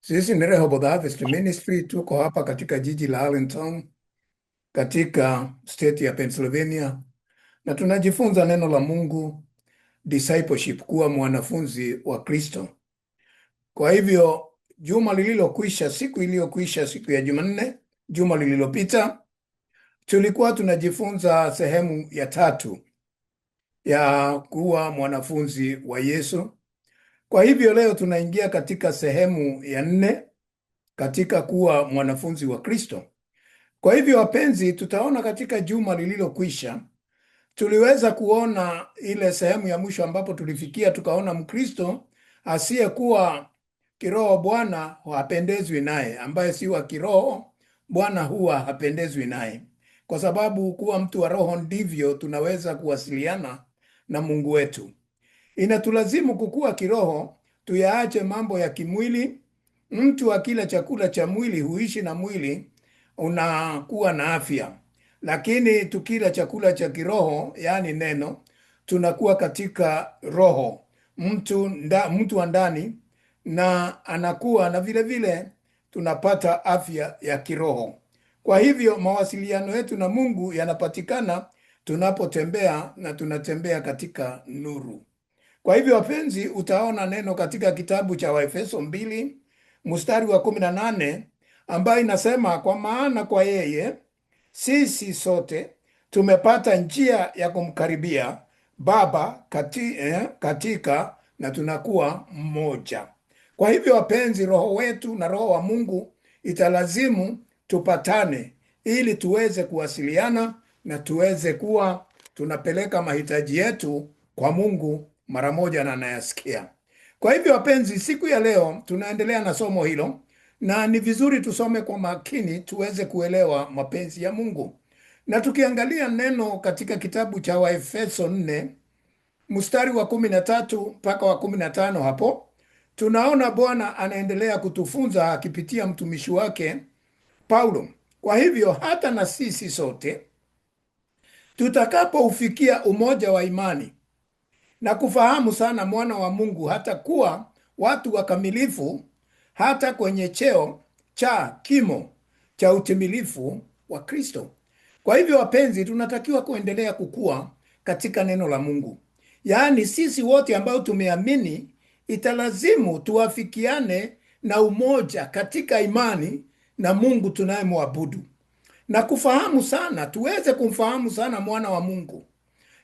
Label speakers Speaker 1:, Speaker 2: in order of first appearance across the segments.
Speaker 1: Sisi ni Rehoboth Harvest Ministry, tuko hapa katika jiji la Allentown katika state ya Pennsylvania, na tunajifunza neno la Mungu, discipleship, kuwa mwanafunzi wa Kristo. Kwa hivyo juma lililokwisha, siku iliyokwisha, siku ya Jumanne, juma lililopita, tulikuwa tunajifunza sehemu ya 3 ya kuwa mwanafunzi wa Yesu. Kwa hivyo leo tunaingia katika sehemu ya 4 katika kuwa mwanafunzi wa Kristo. Kwa hivyo wapenzi, tutaona katika juma lililokwisha tuliweza kuona ile sehemu ya mwisho ambapo tulifikia, tukaona Mkristo asiyekuwa kiroho Bwana hapendezwi naye, ambaye si wa kiroho Bwana huwa hapendezwi naye, kwa sababu kuwa mtu wa roho ndivyo tunaweza kuwasiliana na Mungu wetu. Inatulazimu kukua kiroho, tuyaache mambo ya kimwili. Mtu akila chakula cha mwili huishi na mwili unakuwa na afya, lakini tukila chakula cha kiroho, yaani neno, tunakuwa katika roho, mtu wa ndani, na anakuwa na vile vile tunapata afya ya kiroho. Kwa hivyo mawasiliano yetu na Mungu yanapatikana tunapotembea, na tunatembea katika nuru. Kwa hivyo wapenzi, utaona neno katika kitabu cha Waefeso 2 mstari wa 18 ambayo inasema, kwa maana kwa yeye sisi sote tumepata njia ya kumkaribia Baba katika na tunakuwa mmoja. Kwa hivyo wapenzi, roho wetu na roho wa Mungu italazimu tupatane ili tuweze kuwasiliana na tuweze kuwa tunapeleka mahitaji yetu kwa Mungu mara moja na anayasikia. Kwa hivyo wapenzi, siku ya leo tunaendelea na somo hilo, na ni vizuri tusome kwa makini tuweze kuelewa mapenzi ya Mungu. Na tukiangalia neno katika kitabu cha Waefeso 4 mstari wa 13 mpaka wa 15, hapo tunaona Bwana anaendelea kutufunza akipitia mtumishi wake Paulo. Kwa hivyo hata na sisi sote tutakapoufikia umoja wa imani na kufahamu sana mwana wa Mungu, hata kuwa watu wakamilifu, hata kwenye cheo cha kimo cha utimilifu wa Kristo. Kwa hivyo wapenzi, tunatakiwa kuendelea kukua katika neno la Mungu. Yaani sisi wote ambao tumeamini, italazimu tuafikiane na umoja katika imani na Mungu tunayemwabudu, na kufahamu sana, tuweze kumfahamu sana mwana wa Mungu,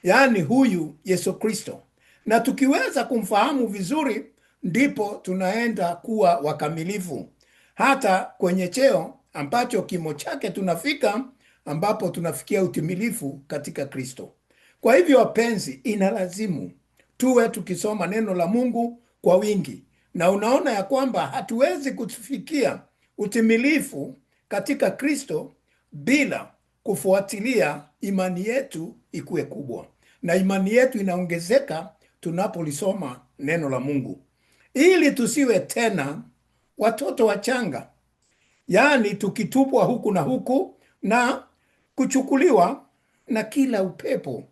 Speaker 1: yaani huyu Yesu Kristo. Na tukiweza kumfahamu vizuri, ndipo tunaenda kuwa wakamilifu, hata kwenye cheo ambacho kimo chake tunafika, ambapo tunafikia utimilifu katika Kristo. Kwa hivyo wapenzi, inalazimu tuwe tukisoma neno la Mungu kwa wingi, na unaona ya kwamba hatuwezi kufikia utimilifu katika Kristo bila kufuatilia imani yetu ikuwe kubwa, na imani yetu inaongezeka tunapolisoma neno la Mungu, ili tusiwe tena watoto wachanga, yaani tukitupwa huku na huku na kuchukuliwa na kila upepo.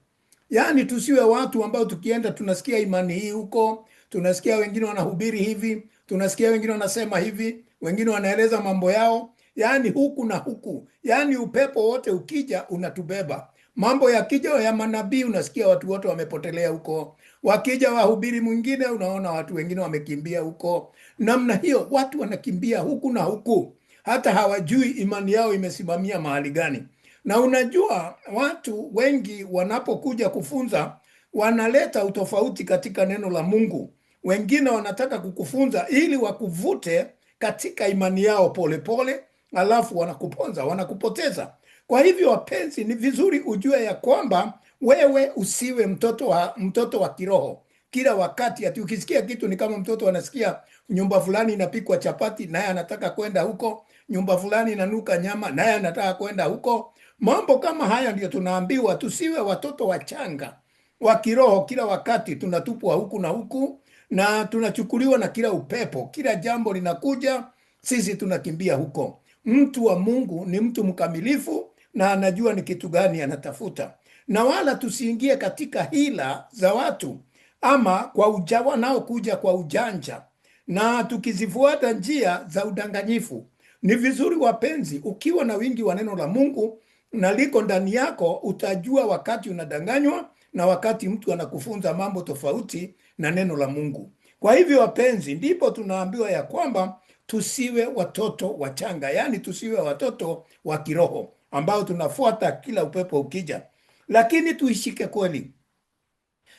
Speaker 1: Yaani tusiwe watu ambao tukienda tunasikia imani hii huko, tunasikia wengine wanahubiri hivi, tunasikia wengine wanasema hivi, wengine wanaeleza mambo yao, yaani huku na huku, yaani upepo wote ukija unatubeba. Mambo yakija ya manabii, unasikia watu wote wamepotelea huko. Wakija wahubiri mwingine, unaona watu wengine wamekimbia huko. Namna hiyo watu wanakimbia huku na huku, hata hawajui imani yao imesimamia mahali gani. Na unajua watu wengi wanapokuja kufunza, wanaleta utofauti katika neno la Mungu. Wengine wanataka kukufunza ili wakuvute katika imani yao polepole, alafu wanakuponza, wanakupoteza. Kwa hivyo wapenzi, ni vizuri ujue ya kwamba wewe usiwe mtoto wa kiroho kila wakati. Ati ukisikia kitu ni kama mtoto anasikia nyumba fulani inapikwa chapati, naye anataka kwenda huko. Nyumba fulani inanuka nyama, naye anataka kwenda huko. Mambo kama haya ndio tunaambiwa tusiwe watoto wachanga wa kiroho. Kila wakati tunatupwa huku na huku, na tunachukuliwa na kila upepo. Kila jambo linakuja, sisi tunakimbia huko. Mtu wa Mungu ni mtu mkamilifu na anajua ni kitu gani anatafuta, na wala tusiingie katika hila za watu, ama kwa ujawa nao kuja kwa ujanja na tukizifuata njia za udanganyifu. Ni vizuri wapenzi, ukiwa na wingi wa neno la Mungu na liko ndani yako, utajua wakati unadanganywa na wakati mtu anakufunza mambo tofauti na neno la Mungu. Kwa hivyo wapenzi, ndipo tunaambiwa ya kwamba tusiwe watoto wachanga, yaani tusiwe watoto wa kiroho ambao tunafuata kila upepo ukija, lakini tuishike kweli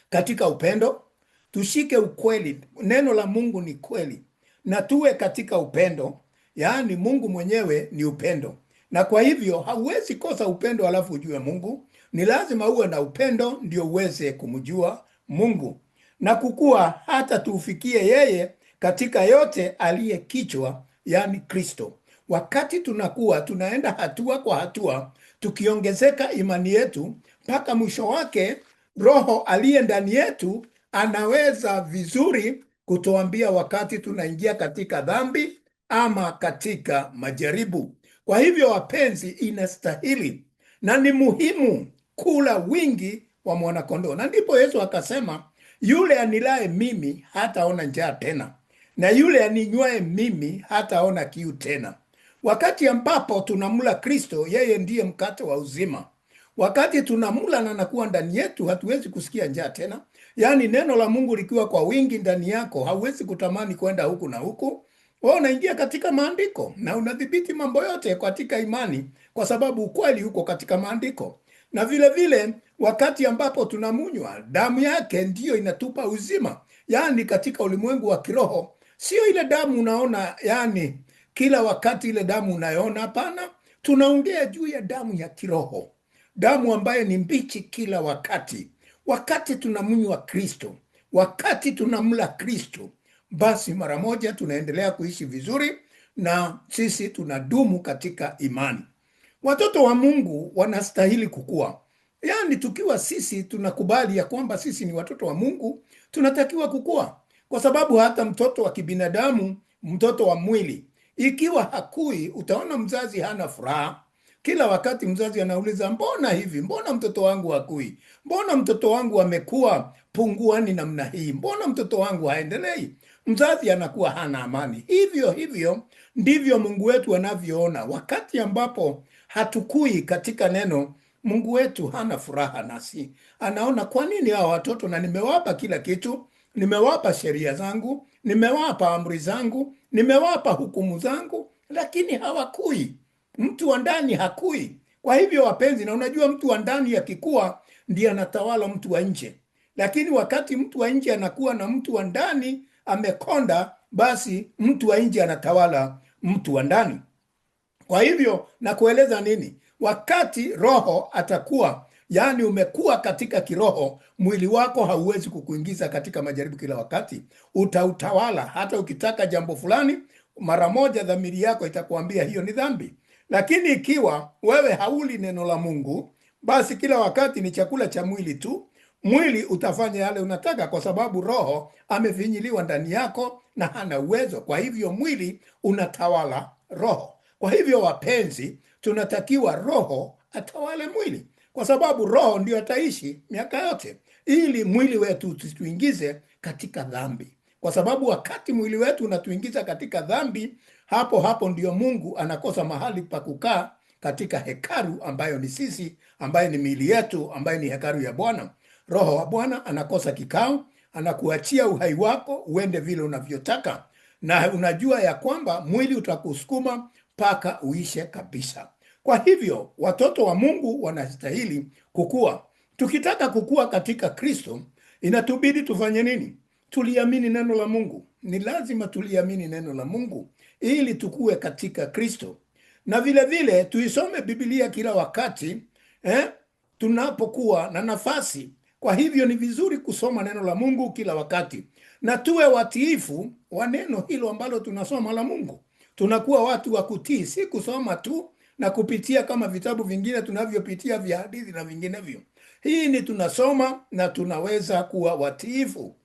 Speaker 1: katika upendo. Tushike ukweli, neno la Mungu ni kweli, na tuwe katika upendo, yaani Mungu mwenyewe ni upendo. Na kwa hivyo hauwezi kosa upendo alafu ujue Mungu. Ni lazima uwe na upendo ndio uweze kumjua Mungu na kukua hata tuufikie yeye katika yote aliye kichwa, yaani Kristo. Wakati tunakuwa tunaenda hatua kwa hatua, tukiongezeka imani yetu, mpaka mwisho wake Roho aliye ndani yetu anaweza vizuri kutuambia wakati tunaingia katika dhambi ama katika majaribu. Kwa hivyo wapenzi, inastahili na ni muhimu kula wingi wa mwanakondoo. Na ndipo Yesu akasema, yule anilaye mimi hataona njaa tena, na yule aninywaye mimi hataona kiu tena. Wakati ambapo tunamla Kristo, yeye ndiye mkate wa uzima. Wakati tunamla na anakuwa ndani yetu, hatuwezi kusikia njaa tena. Yaani neno la Mungu likiwa kwa wingi ndani yako, hauwezi kutamani kwenda huku na huku. Wewe unaingia katika maandiko na unadhibiti mambo yote katika imani, kwa sababu ukweli uko katika maandiko. Na vile vile wakati ambapo tunamunywa damu yake, ndiyo inatupa uzima. Yaani katika ulimwengu wa kiroho, sio ile damu unaona, yaani kila wakati ile damu unayoona, hapana. Tunaongea juu ya damu ya kiroho, damu ambayo ni mbichi kila wakati. Wakati tunamnywa Kristo, wakati tunamla Kristo, basi mara moja tunaendelea kuishi vizuri na sisi tunadumu katika imani. Watoto wa Mungu wanastahili kukua. Yaani tukiwa sisi tunakubali ya kwamba sisi ni watoto wa Mungu, tunatakiwa kukua. Kwa sababu hata mtoto wa kibinadamu, mtoto wa mwili, ikiwa hakui, utaona mzazi hana furaha. Kila wakati mzazi anauliza, mbona hivi? Mbona mtoto wangu hakui? Mbona mtoto wangu amekuwa punguani namna hii? Mbona mtoto wangu haendelei? Mzazi anakuwa hana amani. Hivyo hivyo ndivyo Mungu wetu anavyoona. Wakati ambapo hatukui katika neno, Mungu wetu hana furaha nasi. Anaona, kwa nini hawa watoto, na nimewapa kila kitu, nimewapa sheria zangu, nimewapa amri zangu, nimewapa hukumu zangu, lakini hawakui. Mtu wa ndani hakui. Kwa hivyo wapenzi, na unajua mtu wa ndani akikua ndiye anatawala mtu wa nje. Lakini wakati mtu wa nje anakuwa na mtu wa ndani amekonda, basi mtu wa nje anatawala mtu wa ndani. Kwa hivyo na kueleza nini? Wakati roho atakuwa, yaani umekuwa katika kiroho, mwili wako hauwezi kukuingiza katika majaribu kila wakati. Utautawala. Hata ukitaka jambo fulani, mara moja dhamiri yako itakuambia hiyo ni dhambi. Lakini ikiwa wewe hauli neno la Mungu, basi kila wakati ni chakula cha mwili tu. Mwili utafanya yale unataka, kwa sababu roho amefinyiliwa ndani yako na hana uwezo. Kwa hivyo mwili unatawala roho. Kwa hivyo wapenzi, tunatakiwa roho atawale mwili, kwa sababu roho ndio ataishi miaka yote, ili mwili wetu tuingize katika dhambi. Kwa sababu wakati mwili wetu unatuingiza katika dhambi, hapo ndio Mungu anakosa mahali pa kukaa katika hekalu ambayo ni sisi, ambayo ni miili yetu, ambayo ni hekalu ya Bwana. Roho wa Bwana anakosa kikao, anakuachia uhai wako uende vile unavyotaka, na unajua ya kwamba mwili utakusukuma mpaka uishe kabisa. Kwa hivyo watoto wa Mungu wanastahili kukua. Tukitaka kukua katika Kristo, inatubidi tufanye nini? Tuliamini neno la Mungu. Ni lazima tuliamini neno la Mungu ili tukue katika Kristo. Na vile vile tuisome Biblia kila wakati tunapokuwa na nafasi. Kwa hivyo ni vizuri kusoma neno la Mungu kila wakati, na tuwe watiifu wa neno hilo ambalo tunasoma la Mungu. Tunakuwa watu wa kutii, si kusoma tu na kupitia kama vitabu vingine tunavyopitia vya hadithi na vinginevyo. Hii ni tunasoma na tunaweza kuwa watiifu.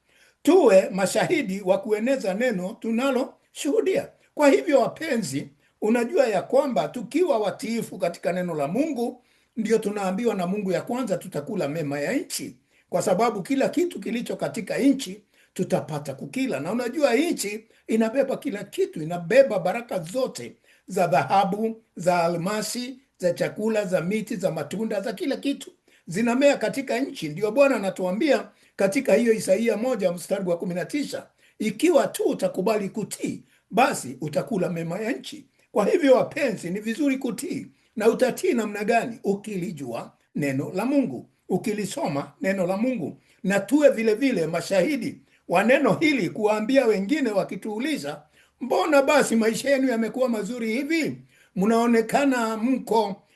Speaker 1: Tuwe mashahidi wa kueneza neno tunaloshuhudia. Kwa hivyo wapenzi, unajua ya kwamba tukiwa watiifu katika neno la Mungu, ndio tunaambiwa na Mungu ya kwanza tutakula mema ya nchi, kwa sababu kila kitu kilicho katika nchi tutapata kukila. Na unajua nchi inabeba kila kitu, inabeba baraka zote za dhahabu, za almasi, za chakula, za miti, za matunda, za kila kitu zinamea katika nchi. Ndio Bwana anatuambia katika hiyo Isaia 1 mstari wa 19, ikiwa tu utakubali kutii, basi utakula mema ya nchi. Kwa hivyo wapenzi, ni vizuri kutii. Na utatii namna gani? Ukilijua neno la Mungu, ukilisoma neno la Mungu, na tuwe vile vile mashahidi wa neno hili, kuwaambia wengine wakituuliza, mbona basi maisha yenu yamekuwa mazuri hivi? Mnaonekana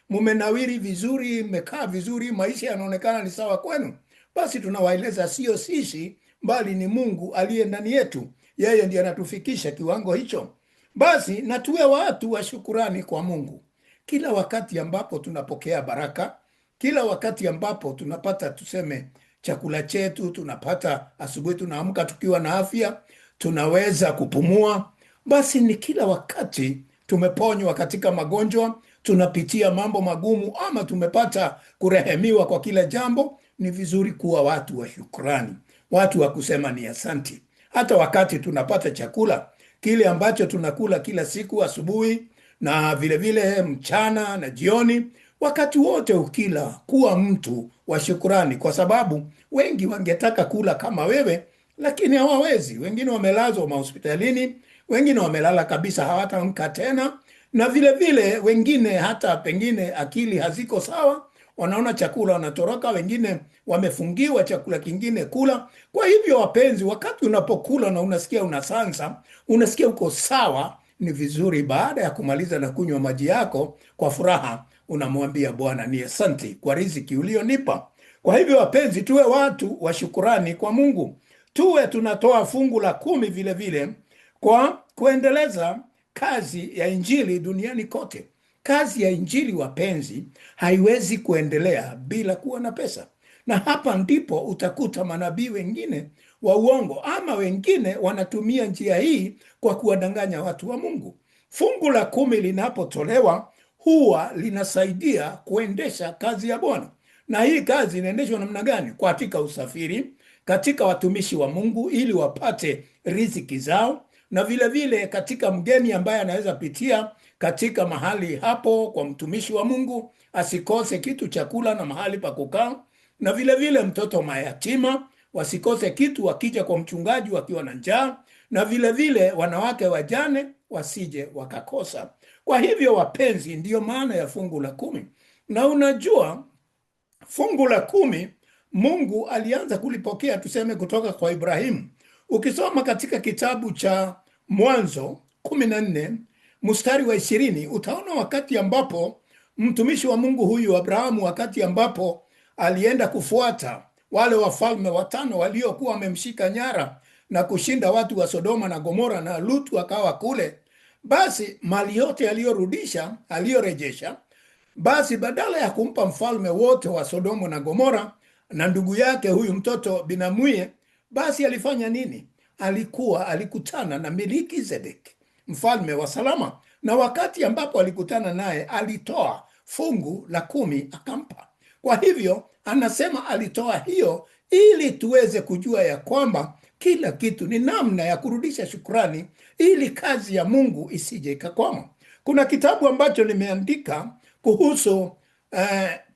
Speaker 1: mumenawiri vizuri, mmekaa vizuri, maisha yanaonekana ni sawa kwenu. Basi tunawaeleza sio sisi, bali ni Mungu aliye ndani yetu. Yeye ndiye anatufikisha kiwango hicho. Basi na tuwe watu wa shukurani kwa Mungu kila wakati ambapo tunapokea baraka, kila wakati ambapo tunapata tuseme chakula chetu, tunapata asubuhi, tunaamka tukiwa na afya, tunaweza kupumua. Basi ni kila wakati tumeponywa katika magonjwa, tunapitia mambo magumu, ama tumepata kurehemiwa kwa kila jambo, ni vizuri kuwa watu wa shukrani, watu wa kusema ni asanti. Hata wakati tunapata chakula kile ambacho tunakula kila siku, asubuhi na vile vile mchana na jioni, wakati wote ukila, kuwa mtu wa shukrani, kwa sababu wengi wangetaka kula kama wewe, lakini hawawezi. Wengine wamelazwa mahospitalini, wengine wamelala kabisa, hawataamka tena, na vile vile wengine hata pengine akili haziko sawa, wanaona chakula wanatoroka, wengine wamefungiwa chakula kingine kula. Kwa hivyo wapenzi, wakati unapokula na unasikia unasansa, unasikia uko sawa, ni vizuri baada ya kumaliza na kunywa maji yako kwa furaha, unamwambia Bwana ni asante kwa riziki ulionipa. Kwa hivyo wapenzi, tuwe watu wa shukurani kwa Mungu. Tuwe tunatoa fungu la 10 vile vile kwa kuendeleza kazi ya injili duniani kote. Kazi ya injili wapenzi, haiwezi kuendelea bila kuwa na pesa. Na hapa ndipo utakuta manabii wengine wa uongo, ama wengine wanatumia njia hii kwa kuwadanganya watu wa Mungu. Fungu la 10 linapotolewa huwa linasaidia kuendesha kazi ya Bwana. Na hii kazi inaendeshwa namna gani? Katika usafiri, katika watumishi wa Mungu ili wapate riziki zao, na vile vile katika mgeni ambaye anaweza pitia katika mahali hapo kwa mtumishi wa Mungu, asikose kitu chakula na mahali pa kukaa, na vile vile mtoto mayatima wasikose kitu wakija kwa mchungaji wakiwa na njaa, na vile vile wanawake wajane wasije wakakosa. Kwa hivyo wapenzi, ndiyo maana ya fungu la 10. Na unajua fungu la 10 Mungu alianza kulipokea tuseme kutoka kwa Ibrahimu. Ukisoma katika kitabu cha Mwanzo 14 mstari wa 20, utaona wakati ambapo mtumishi wa Mungu huyu Abrahamu, wakati ambapo alienda kufuata wale wafalme 5 waliokuwa wamemshika nyara na kushinda watu wa Sodoma na Gomora, na Lutu akawa kule. Basi mali yote aliyorejesha, basi badala ya kumpa mfalme wote wa Sodoma na Gomora na ndugu yake huyu mtoto binamuye, basi alifanya nini? Alikutana na Melkizedeki, mfalme wa Salama, na wakati ambapo alikutana naye alitoa fungu la 10 akampa. Kwa hivyo anasema alitoa hiyo ili tuweze kujua ya kwamba kila kitu ni namna ya kurudisha shukrani ili kazi ya Mungu isije ikakwama. Kuna kitabu ambacho nimeandika kuhusu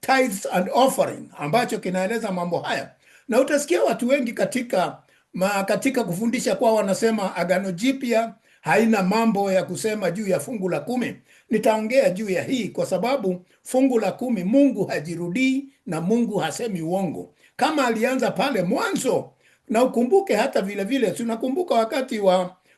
Speaker 1: tithes and offering ambacho kinaeleza mambo haya, na utasikia watu wengi katika kufundisha kwa wanasema Agano Jipya haina mambo ya kusema juu ya fungu la 10. Nitaongea juu ya hii kwa sababu fungu la 10 Mungu hajirudii na Mungu hasemi uongo. Kama alianza pale mwanzo, na ukumbuke hata vile vile tunakumbuka wakati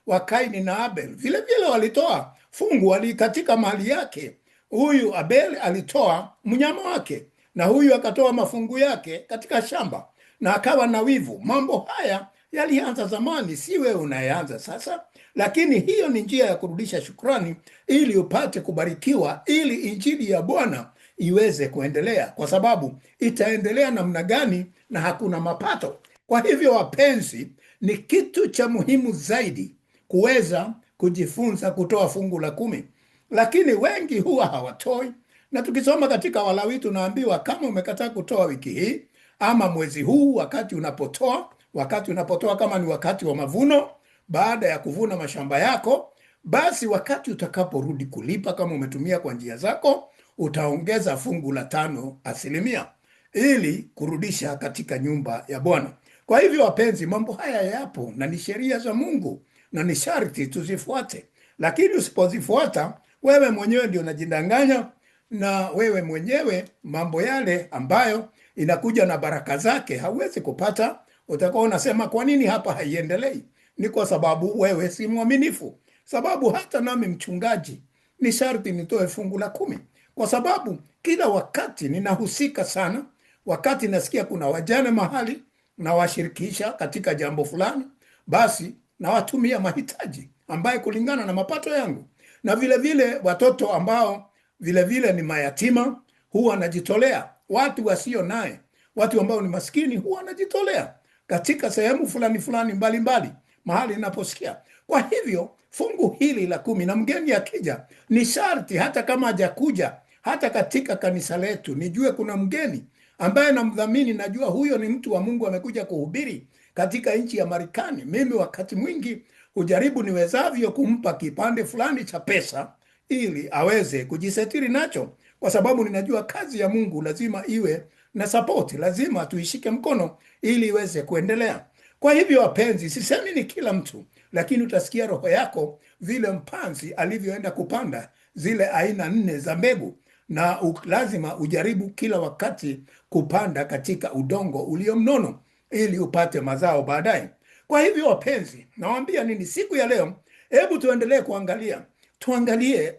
Speaker 1: wa Kaini na Abel, vile vile walitoa fungu, katika mali yake. Huyu Abel alitoa mnyama wake na huyu akatoa mafungu yake katika shamba, na akawa na wivu. Mambo haya yalianza zamani, si wewe unayeanza sasa, lakini hiyo ni njia ya kurudisha shukrani ili upate kubarikiwa, ili injili ya Bwana iweze kuendelea, kwa sababu itaendelea namna gani na hakuna mapato. Kwa hivyo wapenzi, ni kitu cha muhimu zaidi kuweza kujifunza kutoa fungu la 10, lakini wengi huwa hawatoi. Na tukisoma katika Walawi tunaambiwa kama umekataa kutoa wiki hii ama mwezi huu, wakati unapotoa wakati unapotoa, kama ni wakati wa mavuno, baada ya kuvuna mashamba yako, basi wakati utakaporudi kulipa, kama umetumia kwa njia zako, utaongeza fungu la 5% ili kurudisha katika nyumba ya Bwana. Kwa hivyo wapenzi, mambo haya yapo na ni sheria za Mungu na ni sharti tuzifuate, lakini usipozifuata wewe mwenyewe ndio unajidanganya, na wewe mwenyewe mambo yale ambayo inakuja na baraka zake hauwezi kupata. Utakuwa unasema kwa nini hapa haiendelei? Ni kwa sababu wewe si mwaminifu. Sababu hata nami mchungaji ni sharti nitoe fungu la 10, kwa sababu kila wakati ninahusika sana. Wakati nasikia kuna wajane mahali na washirikisha katika jambo fulani, basi nawatumia mahitaji ambaye kulingana na mapato yangu, na vile vile watoto ambao vile vile ni mayatima huwa najitolea. Watu wasio naye, watu ambao ni maskini, huwa najitolea katika sehemu fulani fulani mbalimbali mahali ninaposikia. Kwa hivyo fungu hili la 10, na mgeni akija ni sharti, hata kama hajakuja hata katika kanisa letu, nijue kuna mgeni ambaye namdhamini, najua huyo ni mtu wa Mungu amekuja kuhubiri katika nchi ya Marekani. Mimi wakati mwingi hujaribu niwezavyo kumpa kipande fulani cha pesa ili aweze kujisetiri nacho, kwa sababu ninajua kazi ya Mungu lazima iwe na support, lazima tuishike mkono ili iweze kuendelea. Kwa hivyo wapenzi, sisemi ni kila mtu, lakini utasikia roho yako vile mpanzi alivyoenda kupanda zile aina 4 za mbegu, na lazima ujaribu kila wakati kupanda katika udongo ulio mnono ili upate mazao baadaye. Kwa hivyo wapenzi, nawaambia nini siku ya leo? Hebu tuendelee tuangalie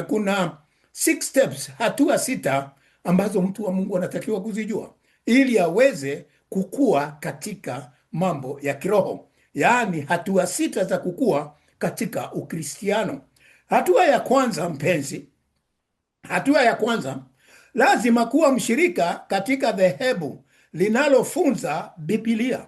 Speaker 1: kuna 6 steps, hatua 6 ambazo mtu wa Mungu anatakiwa kuzijua ili aweze kukua katika mambo ya kiroho, yaani hatua 6 za kukua katika Ukristiano. Hatua ya kwanza mpenzi, hatua ya kwanza, lazima kuwa mshirika katika dhehebu linalofunza Biblia.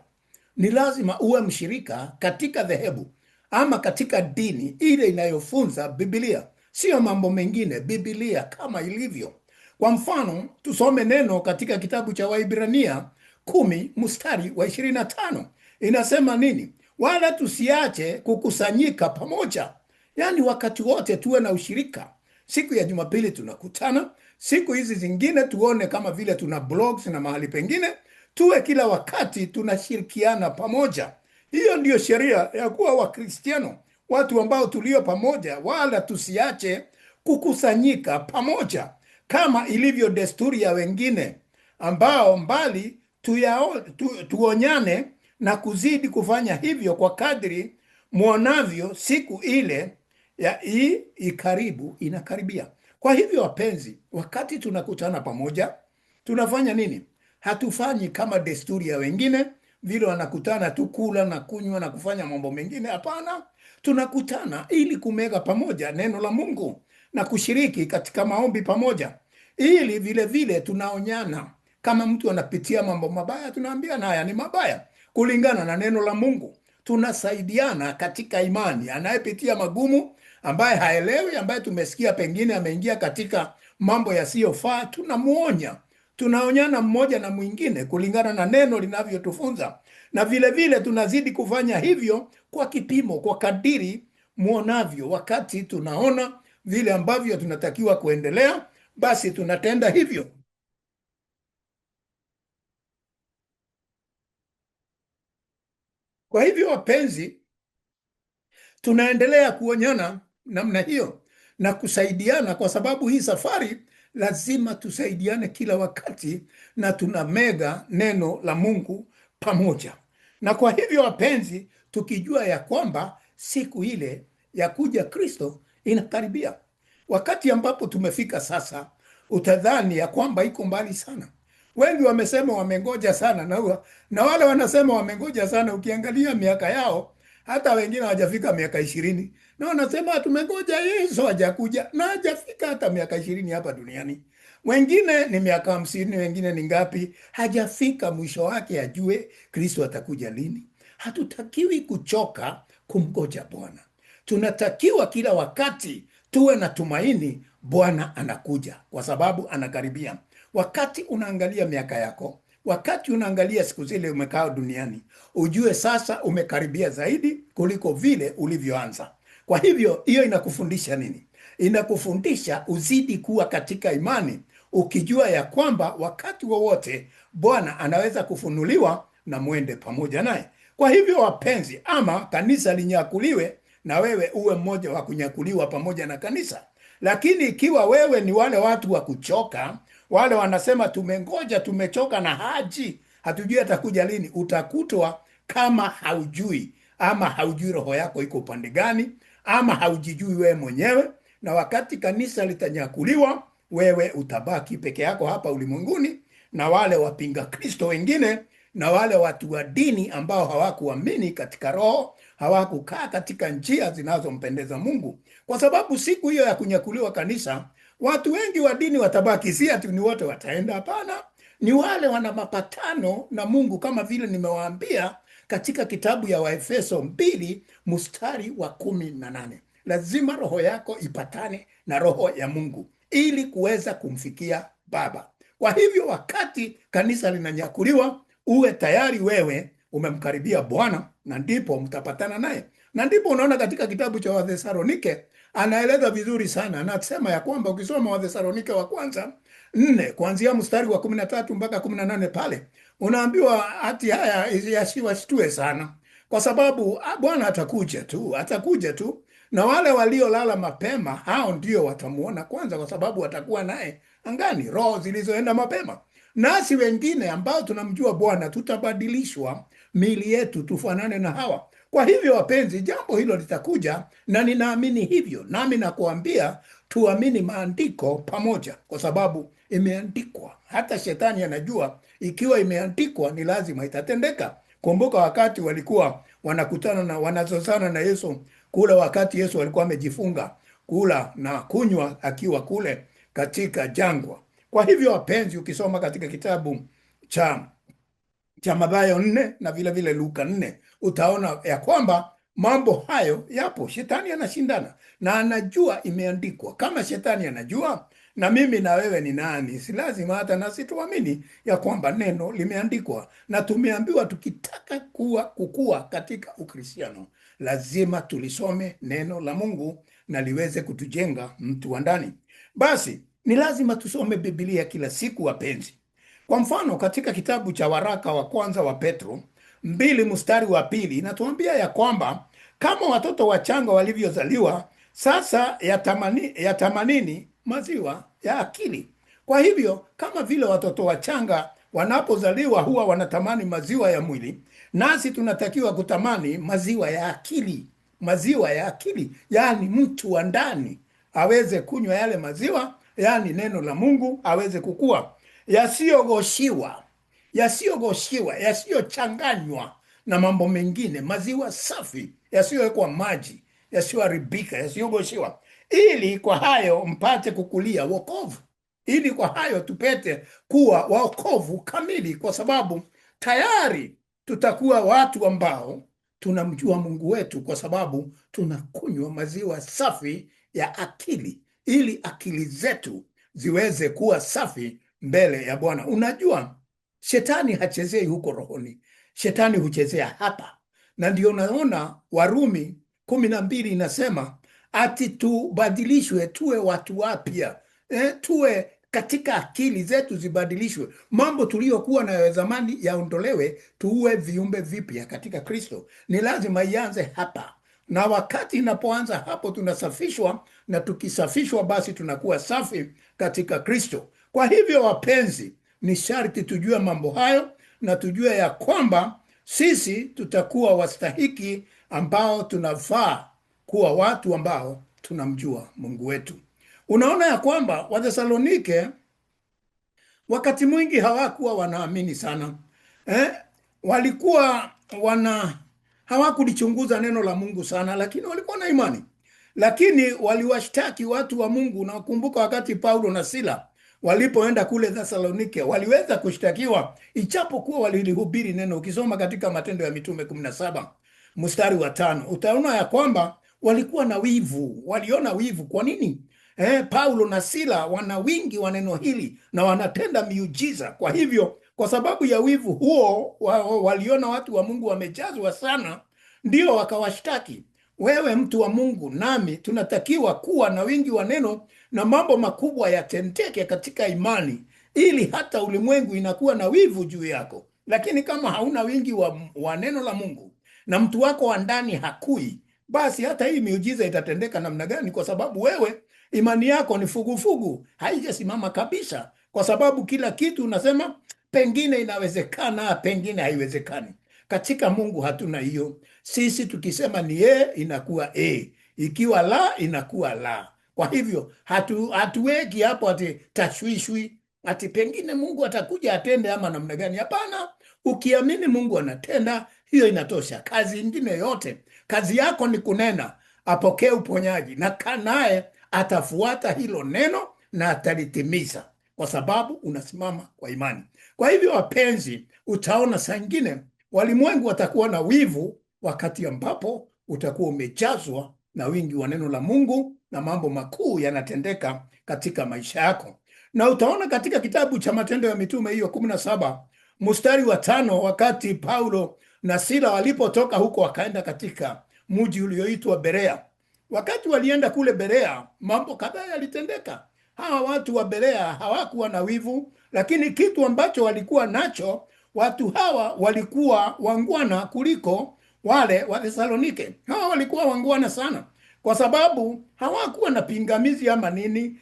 Speaker 1: Ni lazima uwe mshirika katika dhehebu ama katika dini ile inayofunza Biblia, sio mambo mengine, Biblia kama ilivyo. Kwa mfano, tusome neno katika kitabu cha Waibrania 10 mstari wa 25. Inasema nini? Wala tusiache kukusanyika pamoja. Yaani wakati wote tuwe na ushirika. Siku ya Jumapili tunakutana, siku hizi zingine tuone kama vile tuna blogs na mahali pengine, tuwe kila wakati tunashirikiana pamoja. Hiyo ndiyo sheria ya kuwa Wakristiano, watu ambao tulio pamoja. Wala tusiache kukusanyika pamoja kama ilivyo desturi ya wengine, ambao mbali tuonyane na kuzidi kufanya hivyo kwa kadri muonavyo siku ile ya inakaribia. Kwa hivyo wapenzi, wakati tunakutana pamoja, tunafanya nini? Hatufanyi kama desturi ya wengine vile wanakutana tu kula na kunywa na kufanya mambo mengine. Hapana, tunakutana ili kumega pamoja neno la Mungu na kushiriki katika maombi pamoja, ili vile vile tunaonyana. Kama mtu anapitia mambo mabaya, tunaambia na haya ni mabaya kulingana na neno la Mungu. Tunasaidiana katika imani. Anayepitia magumu, ambaye haelewi, ambaye tumesikia pengine ameingia katika mambo yasiyofaa, tunamuonya. Tunaonyana mmoja na mwingine kulingana na neno linavyotufunza, na vile vile tunazidi kufanya hivyo kwa kipimo, kwa kadiri muonavyo. Wakati tunaona vile ambavyo tunatakiwa kuendelea, basi tunatenda hivyo. Kwa hivyo wapenzi, tunaendelea kuonyana namna hiyo na kusaidiana, kwa sababu hii safari lazima tusaidiane kila wakati, na tunamega neno la Mungu pamoja. Na kwa hivyo wapenzi, tukijua ya kwamba siku ile ya kuja Kristo inakaribia, wakati ambapo tumefika sasa, utadhani ya kwamba iko mbali sana. Wengi wamesema wamengoja sana, na wale wanasema wamengoja sana, ukiangalia miaka yao, hata wengine hawajafika miaka 20, na wanasema tumengoja Yesu hajakuja, na hajafika hata miaka 20 hapa duniani. Wengine ni miaka 50, wengine ni ngapi, hajafika mwisho wake ajue Kristo atakuja lini. Hatutakiwi kuchoka kumgoja Bwana. Tunatakiwa kila wakati tuwe na tumaini Bwana anakuja, kwa sababu anakaribia. Wakati unaangalia miaka yako, wakati unaangalia siku zile umekaa duniani, ujue sasa umekaribia zaidi kuliko vile ulivyoanza. Kwa hivyo hiyo inakufundisha nini? Inakufundisha uzidi kuwa katika imani, ukijua ya kwamba wakati wowote Bwana anaweza kufunuliwa na mwende pamoja naye. Kwa hivyo wapenzi, ama kanisa linyakuliwe na wewe uwe mmoja wa kunyakuliwa pamoja na kanisa. Lakini ikiwa wewe ni wale watu wa kuchoka, wale wanasema tumengoja, tumechoka na haji, hatujui atakuja lini, utakutwa kama haujui, ama haujui roho yako iko upande gani, ama haujijui wewe mwenyewe. Na wakati kanisa litanyakuliwa, wewe utabaki peke yako hapa ulimwenguni, na wale wapinga Kristo wengine na wale watu wa dini ambao hawakuamini katika roho, hawakukaa katika njia zinazompendeza Mungu. Kwa sababu siku hiyo ya kunyakuliwa kanisa, watu wengi wa dini watabaki, si ati ni wote wataenda, hapana. Ni wale wana mapatano na Mungu, kama vile nimewaambia katika kitabu ya Waefeso 2 mstari wa 18. Lazima roho yako ipatane na roho ya Mungu ili kuweza kumfikia Baba. Kwa hivyo wakati kanisa linanyakuliwa, uwe tayari wewe umemkaribia Bwana, na ndipo mtapatana naye. Na ndipo unaona katika kitabu cha Wathesalonike anaeleza vizuri sana, anasema ya kwamba ukisoma Wathesalonike wa kwanza 4 kuanzia mstari wa 13 mpaka 18, pale unaambiwa hati haya yasiwashtue sana, kwa sababu Bwana atakuja tu, na wale waliolala mapema hao ndio watamuona kwanza, kwa sababu watakuwa naye angani, roho zilizoenda mapema. Nasi wengine ambao tunamjua Bwana tutabadilishwa miili yetu tufanane na hawa. Kwa hivyo wapenzi, jambo hilo litakuja, na ninaamini hivyo. Nami nakuambia tuamini maandiko pamoja, kwa sababu imeandikwa. Hata shetani anajua ikiwa imeandikwa ni lazima itatendeka. Kumbuka wakati walikuwa wanakutana na wanazozana na Yesu kula, wakati Yesu alikuwa amejifunga kula na kunywa akiwa kule katika jangwa. Kwa hivyo wapenzi, ukisoma katika kitabu cha Mathayo 4 na vile vile Luka 4, utaona ya kwamba mambo hayo yapo. Shetani anashindana na anajua imeandikwa. Kama shetani anajua, na mimi na wewe ni nani? Si lazima hata nasi tuamini ya kwamba neno limeandikwa, na tumeambiwa tukitaka kukua katika Ukristiano lazima tulisome neno la Mungu na liweze kutujenga mtu wa ndani. Basi ni lazima tusome Biblia kila siku wapenzi. Kwa mfano katika kitabu cha waraka wa kwanza wa Petro 2 mstari wa 2 inatuambia ya kwamba kama watoto wachanga walivyozaliwa sasa yatamanini maziwa ya akili. Kwa hivyo kama vile watoto wachanga wanapozaliwa huwa wanatamani maziwa ya mwili, nasi tunatakiwa kutamani maziwa ya akili. Maziwa ya akili, yani mtu wa ndani aweze kunywa yale maziwa, yani neno la Mungu, aweze kukua, yasiyogoshiwa, yasiyochanganywa na mambo mengine, maziwa safi yasiyowekwa maji, yasiyoharibika, yasiyogoshiwa, ili kwa hayo mpate kukulia wokovu, ili kwa hayo tupete kuwa wokovu kamili, kwa sababu tayari tutakuwa watu ambao tunamjua Mungu wetu, kwa sababu tunakunywa maziwa safi ya akili, ili akili zetu ziweze kuwa safi mbele ya Bwana. Unajua shetani hachezei huko rohoni, shetani huchezea hapa. Na ndio unaona Warumi 12 inasema ati tubadilishwe tuwe watu wapya, tuwe katika akili zetu zibadilishwe, mambo tuliyokuwa nayo zamani yaondolewe, tuwe viumbe vipya katika Kristo. Ni lazima ianze hapa, na wakati inapoanza hapo tunasafishwa, na tukisafishwa basi tunakuwa safi katika Kristo. Kwa hivyo wapenzi, ni sharti tujue mambo hayo, na tujue ya kwamba sisi tutakuwa wastahiki ambao tunafaa kuwa watu ambao tunamjua Mungu wetu. Unaona ya kwamba Wathesalonike wakati mwingi hawakuwa wanaamini sana. Walikuwa hawakulichunguza neno la Mungu sana, lakini walikuwa na imani. Lakini waliwashtaki watu wa Mungu, na kumbuka wakati Paulo na Sila walipoenda kule Thesalonike waliweza kushtakiwa ijapokuwa walihubiri neno. Ukisoma katika Matendo ya Mitume 17 mstari wa 5 utaona ya kwamba walikuwa na wivu, waliona wivu. Kwa nini? Paulo na Sila wana wingi wa neno hili na wanatenda miujiza. Kwa hivyo Kwa sababu ya wivu huo waliona watu wa Mungu wamejazwa sana, ndio wakawashtaki. Wewe mtu wa Mungu nami tunatakiwa kuwa na wingi wa neno na mambo makubwa yatendeke katika imani, ili hata ulimwengu inakuwa na wivu juu yako. Lakini kama hauna wingi wa neno la Mungu na mtu wako wa ndani hakui, basi hata hii miujiza itatendeka namna gani? Kwa sababu wewe imani yako ni fugufugu, haijasimama kabisa, kwa sababu kila kitu unasema pengine inawezekana, pengine haiwezekani. Katika Mungu hatuna hiyo. Sisi tukisema ni inakuwa ikiwa la inakuwa la. Kwa hivyo hatuweki hapo ati tashwishwi ati pengine Mungu atakuja atende ama namna gani. Hapana, ukiamini Mungu anatenda, hiyo inatosha. Kazi ingine yote, kazi yako ni kunena, apokee uponyaji, na kanaye atafuata hilo neno na atalitimiza, kwa sababu unasimama kwa imani. Kwa hivyo wapenzi, utaona saa ingine walimwengu watakuwa na wivu wakati ambapo utakuwa umejazwa na wingi wa neno la Mungu na mambo makuu yanatendeka katika maisha yako. Na utaona katika kitabu cha Matendo ya Mitume hiyo 17 mstari wa 5, wakati Paulo na Sila walipotoka huko wakaenda katika mji ulioitwa Berea. Wakati walienda kule Berea, mambo kadhaa yalitendeka. Hawa watu wa Berea hawakuwa na wivu, lakini kitu ambacho walikuwa nacho, watu hawa walikuwa wangwana kuliko wale wa Thesalonike. Hawa walikuwa wangwana sana, kwa sababu hawakuwa na pingamizi ama nini.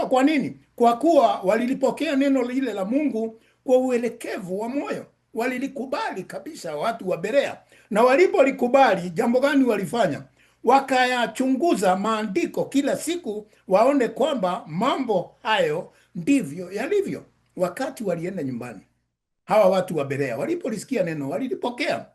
Speaker 1: Kwa nini? Kwa kuwa walilipokea neno lile la Mungu kwa uelekevu wa moyo. Walilikubali kabisa watu wa Berea. Na walipolikubali, jambo gani walifanya? Wakayachunguza maandiko kila siku waone kwamba mambo hayo ndivyo yalivyo. Wakati walienda nyumbani, hawa watu wa Berea walipolisikia neno walilipokea,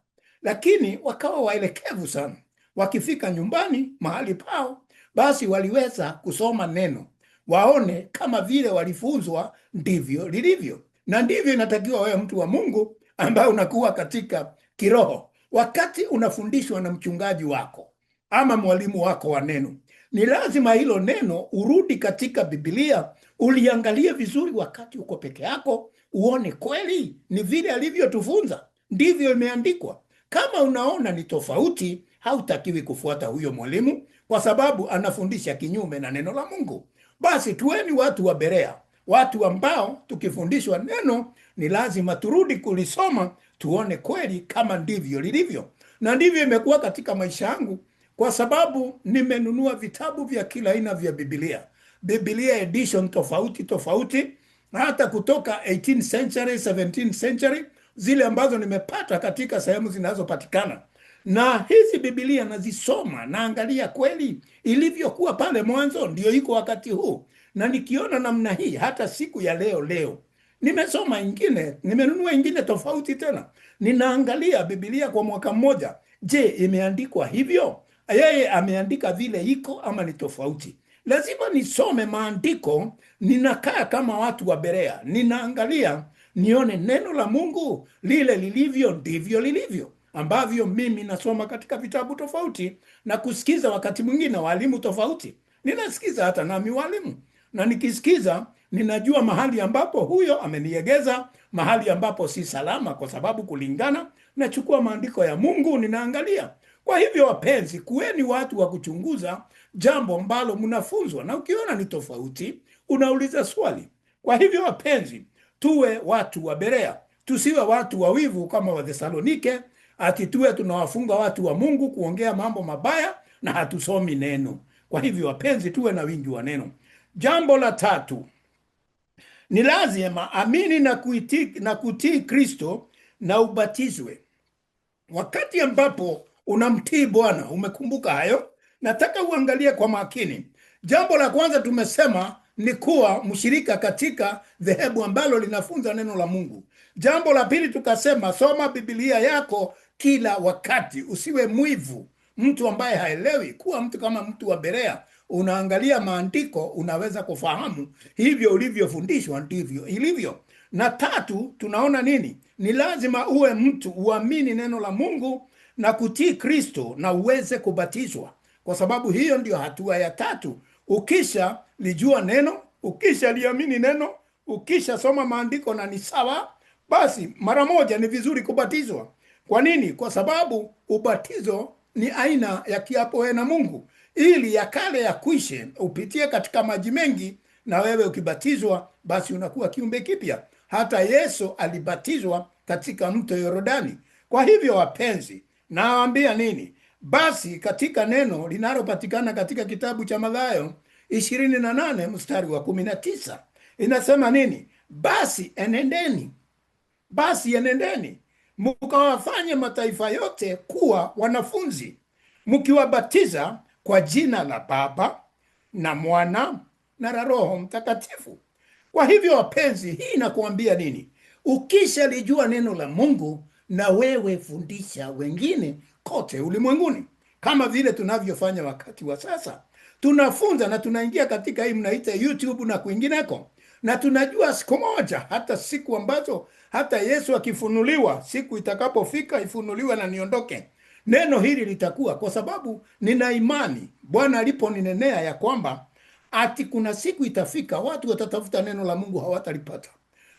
Speaker 1: lakini wakawa waelekevu sana. Wakifika nyumbani mahali pao, basi waliweza kusoma neno waone kama vile walifunzwa ndivyo lilivyo. Na ndivyo inatakiwa wewe mtu wa Mungu ambaye unakuwa katika kiroho. Wakati unafundishwa na mchungaji wako ama mwalimu wako wa neno, ni lazima hilo neno urudi katika Biblia, uliangalie vizuri. Wakati uko peke yako, uone kweli ni vile alivyotufunza ndivyo imeandikwa. Kama unaona ni tofauti, hautakiwi kufuata huyo mwalimu, kwa sababu anafundisha kinyume na neno la Mungu. Basi tuweni watu wa Berea, watu ambao tukifundishwa neno ni lazima turudi kulisoma, tuone kweli kama ndivyo lilivyo. Na ndivyo imekuwa katika maisha yangu, kwa sababu nimenunua vitabu vya kila aina vya Biblia edition tofauti tofauti, hata kutoka 18th century, 17th century, zile ambazo nimepata katika sehemu zinazopatikana. Na hizi Biblia nazisoma, naangalia kweli ilivyokuwa pale mwanzo ndio iko wakati huu. Na nikiona namna hii, hata siku ya leo nimesoma ingine, nimenunua ingine tofauti tena. Ninaangalia Biblia kwa mwaka mmoja. Je, imeandikwa hivyo? Yeye ameandika vile iko ama ni tofauti? Lazima nisome maandiko. Ninakaa kama watu wa Berea, ninaangalia nione neno la Mungu lile lilivyo ndivyo lilivyo, ambavyo mimi nasoma katika vitabu tofauti na kusikiza wakati mwingine walimu tofauti. Ninasikiza hata nami walimu, na nikisikiza ninajua mahali ambapo huyo ameniegeza, mahali ambapo si salama, kwa sababu kulingana nachukua maandiko ya Mungu ninaangalia. Kwa hivyo wapenzi, kuweni watu wa kuchunguza jambo ambalo mnafunzwa, na ukiona ni tofauti unauliza swali. Kwa hivyo wapenzi, tuwe watu wa Berea, tusiwe watu wa wivu kama wa Thesalonike, ati tuwe tunawafunga watu wa Mungu kuongea mambo mabaya na hatusomi neno. Kwa hivyo wapenzi, tuwe na wingi wa neno. Jambo la tatu, ni lazima amini na kutii Kristo na ubatizwe. Wakati ambapo unamtii Bwana, umekumbuka hayo? Nataka uangalie kwa makini. Jambo la kwanza tumesema ni kuwa mshirika katika dhehebu ambalo linafunza neno la Mungu. Jambo la pili tukasema soma Biblia yako kila wakati, usiwe mwivu, mtu ambaye haelewi. Kuwa mtu kama mtu wa Berea, unaangalia maandiko, unaweza kufahamu hivyo ulivyofundishwa ndivyo ilivyo. Na tatu tunaona nini? Ni lazima uwe mtu uamini neno la Mungu na kutii Kristo na uweze kubatizwa, kwa sababu hiyo ndio hatua ya tatu. Ukisha lijua neno, ukisha liamini neno, ukisha soma maandiko na ni sawa, basi mara moja ni vizuri kubatizwa. Kwa nini? Kwa sababu ubatizo ni aina ya kiapo wewe na Mungu, ili ya kale yakwishe, upitie katika maji mengi, na wewe ukibatizwa basi unakuwa kiumbe kipya. Hata Yesu alibatizwa katika mto Yordani. Kwa hivyo wapenzi, nawaambia nini? Basi katika neno linalopatikana katika kitabu cha Mathayo 28 mstari wa 19 inasema nini? Basi enendeni mkawafanye mataifa yote kuwa wanafunzi, mkiwabatiza kwa jina la Baba na Mwana na la Roho Mtakatifu. Kwa hivyo wapenzi, hii inakuambia nini? Ukishalijua neno la Mungu, na wewe fundisha wengine kote ulimwenguni, kama vile tunavyofanya wakati wa sasa. Tunafunza na tunaingia katika hii mnaita YouTube na kwingineko, na tunajua siku moja, hata siku ambazo hata Yesu akifunuliwa, siku itakapofika ifunuliwe na niondoke, neno hili litakuwa, kwa sababu nina imani Bwana aliponinenea ya kwamba ati kuna siku itafika watu watatafuta neno la Mungu hawatalipata,